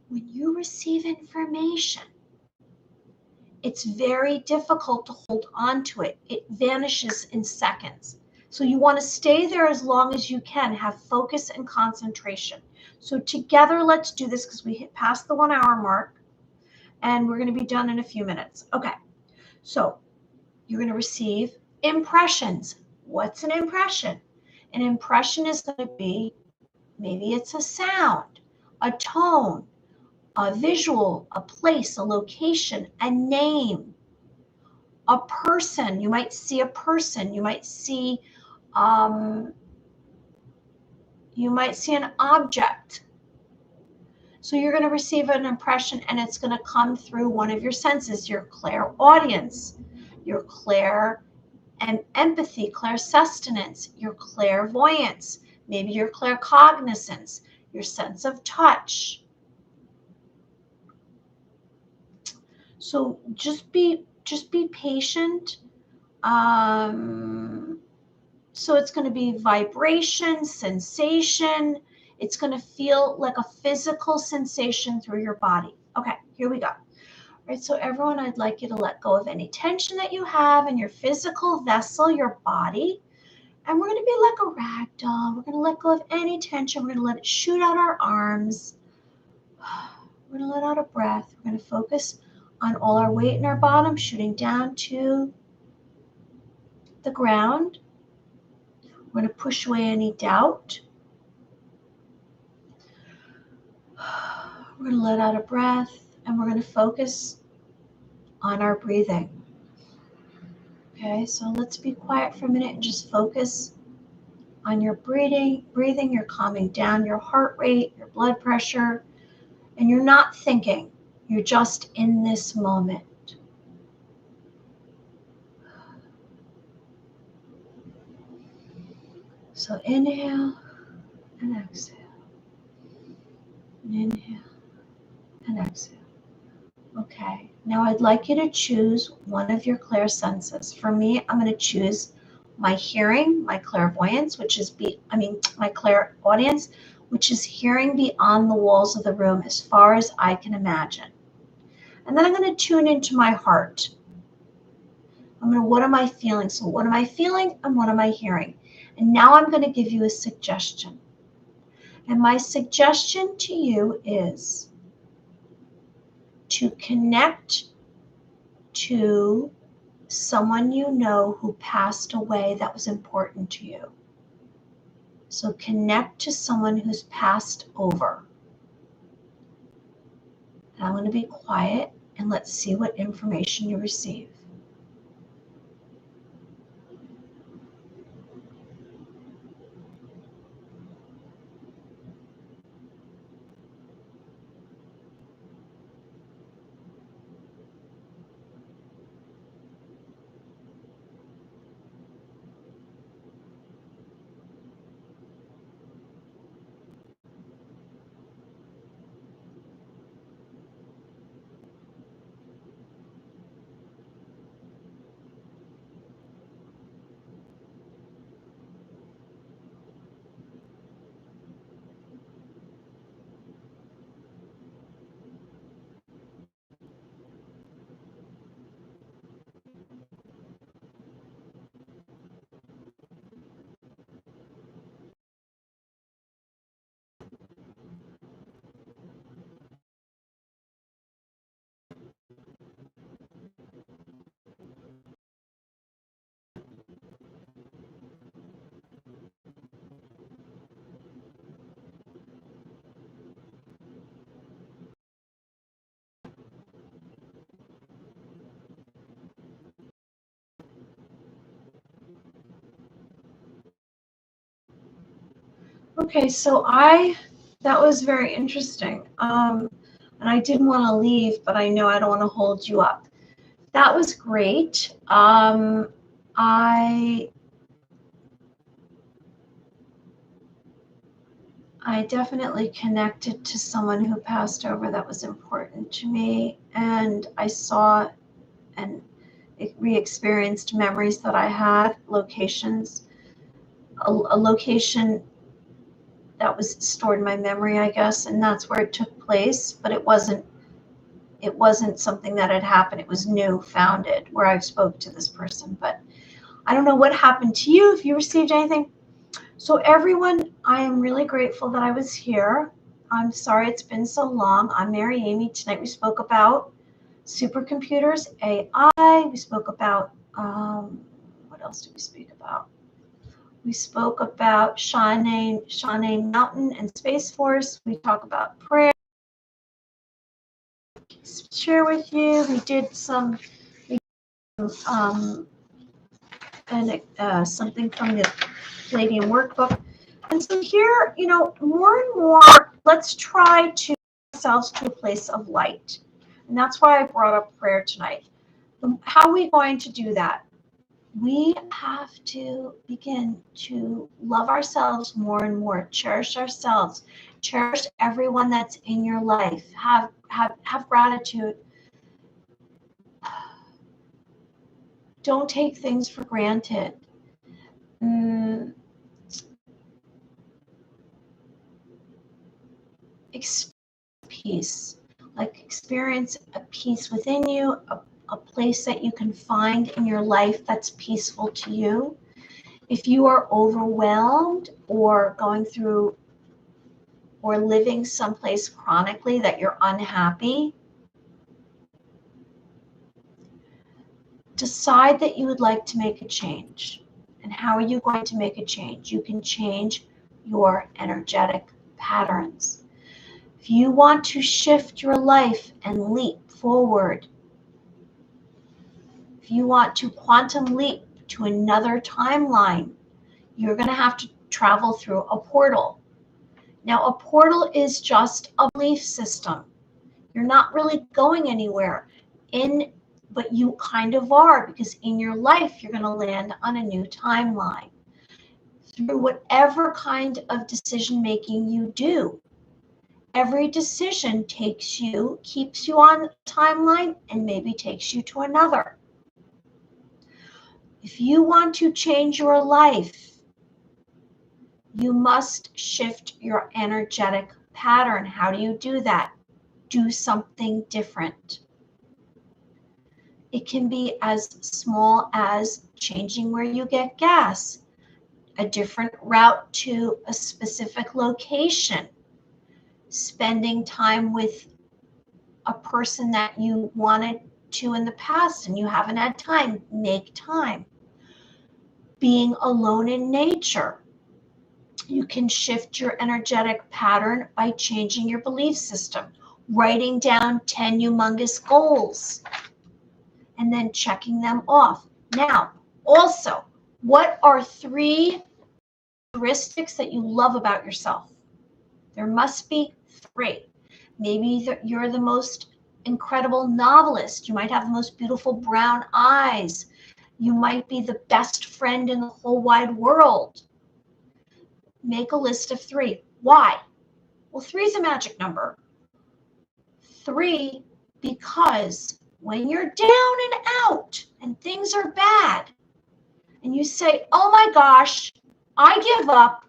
When you receive information, it's very difficult to hold on to it. It vanishes in seconds. So you want to stay there as long as you can, have focus and concentration. So together, let's do this, because we hit past the 1 hour mark and we're going to be done in a few minutes. Okay. So you're going to receive impressions. What's an impression? An impression is going to be, maybe it's a sound, a tone, a visual, a place, a location, a name, a person. You might see a person. You might see an object. So you're going to receive an impression, and it's going to come through one of your senses, your clairaudience, your clair and empathy, clairsustenance, your clairvoyance, maybe your claircognizance, your sense of touch. So just be just be patient. So it's going to be vibration, sensation. It's going to feel like a physical sensation through your body. Okay, here we go. All right, so everyone, I'd like you to let go of any tension that you have in your physical vessel, your body. And we're going to be like a rag doll. We're going to let go of any tension. We're going to let it shoot out our arms. We're going to let out a breath. We're going to focus on all our weight in our bottom, shooting down to the ground. We're going to push away any doubt. We're going to let out a breath, and we're going to focus on our breathing. Okay, so let's be quiet for a minute and just focus on your breathing. You're calming down your heart rate, your blood pressure, and you're not thinking. You're just in this moment. So inhale and exhale. And inhale and exhale. Okay, now I'd like you to choose one of your clairsenses. For me, I'm going to choose my hearing, my clairvoyance, my clairaudience, which is hearing beyond the walls of the room as far as I can imagine. And then I'm going to tune into my heart. What am I feeling? So what am I feeling and what am I hearing? And now I'm going to give you a suggestion. And my suggestion to you is to connect to someone you know who passed away that was important to you. So connect to someone who's passed over. And I'm going to be quiet and let's see what information you receive. Okay, so that was very interesting. And I didn't want to leave, but I know I don't want to hold you up. That was great. I definitely connected to someone who passed over that was important to me, and I saw and re-experienced memories that I had, locations, a location that was stored in my memory, I guess, and that's where it took place, but it wasn't something that had happened. It was new, founded, where I spoke to this person, but I don't know what happened to you, if you received anything. So everyone, I am really grateful that I was here. I'm sorry it's been so long. I'm Mary Amy. Tonight we spoke about supercomputers, AI. We spoke about, what else did we speak about? We spoke about Cheyenne Mountain and Space Force. We talk about prayer. Share with you. We did something from the Palladium workbook. And so here, more and more, let's try to bring ourselves to a place of light. And that's why I brought up prayer tonight. How are we going to do that? We have to begin to love ourselves more and more, cherish ourselves, cherish everyone that's in your life, have gratitude. Don't take things for granted. Experience peace. Like experience a peace within you, a place that you can find in your life that's peaceful to you. If you are overwhelmed or going through or living someplace chronically that you're unhappy, decide that you would like to make a change. And how are you going to make a change? You can change your energetic patterns. If you want to shift your life and leap forward, if you want to quantum leap to another timeline, you're going to have to travel through a portal. Now, a portal is just a belief system. You're not really going anywhere, but you kind of are, because in your life, you're going to land on a new timeline. Through whatever kind of decision making you do, every decision keeps you on a timeline and maybe takes you to another. If you want to change your life, you must shift your energetic pattern. How do you do that? Do something different. It can be as small as changing where you get gas, a different route to a specific location, spending time with a person that you wanted to in the past and you haven't had time. Make time. Being alone in nature. You can shift your energetic pattern by changing your belief system, writing down 10 humongous goals, and then checking them off. Now, also, what are 3 characteristics that you love about yourself? There must be 3. Maybe you're the most incredible novelist. You might have the most beautiful brown eyes. You might be the best friend in the whole wide world. Make a list of 3. Why? Well, 3 is a magic number. 3, because when you're down and out and things are bad and you say, oh my gosh, I give up.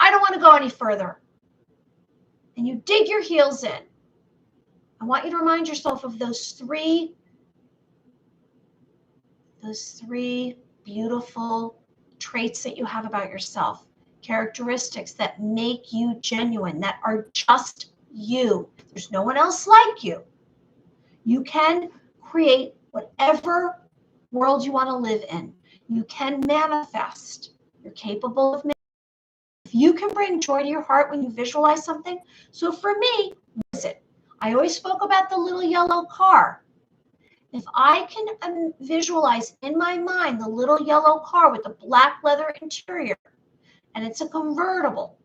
I don't want to go any further. And you dig your heels in. I want you to remind yourself of those 3 beautiful traits that you have about yourself. Characteristics that make you genuine, that are just you. There's no one else like you. You can create whatever world you want to live in. You can manifest. You're capable of manifesting. If you can bring joy to your heart when you visualize something. So for me, what is it? I always spoke about the little yellow car. If I can visualize in my mind the little yellow car with the black leather interior, and it's a convertible.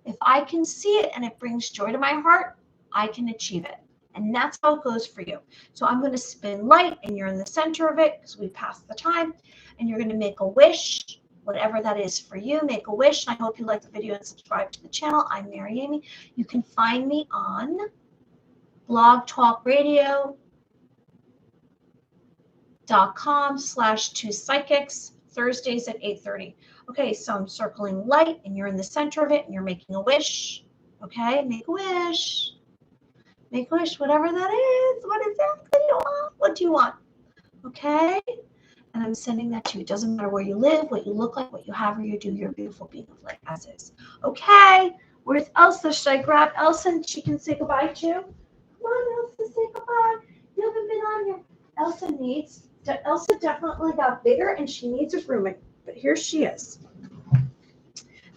If I can see it and it brings joy to my heart, I can achieve it. And that's how it goes for you. So I'm going to spin light and you're in the center of it because we passed the time. And you're going to make a wish, whatever that is for you. Make a wish. And I hope you like the video and subscribe to the channel. I'm Mary Amy. You can find me on blogtalkradio.com/2psychics, Thursdays at 8:30. Okay, so I'm circling light and you're in the center of it and you're making a wish. Okay, make a wish. Make a wish, whatever that is. What exactly do you want? What do you want? Okay, and I'm sending that to you. It doesn't matter where you live, what you look like, what you have or you do. You're a beautiful being of light as is. Okay, where's Elsa? Should I grab Elsa and she can say goodbye too? Come on, Elsa, say goodbye. You haven't been on here. Elsa definitely got bigger and she needs a rooming. But here she is.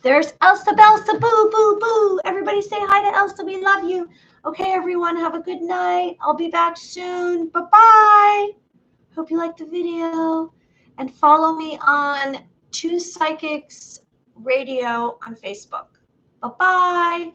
There's Elsa Belsa, boo, boo, boo. Everybody say hi to Elsa. We love you. Okay, everyone, have a good night. I'll be back soon. Bye-bye. Hope you liked the video. And follow me on 2 Psychics Radio on Facebook. Bye-bye.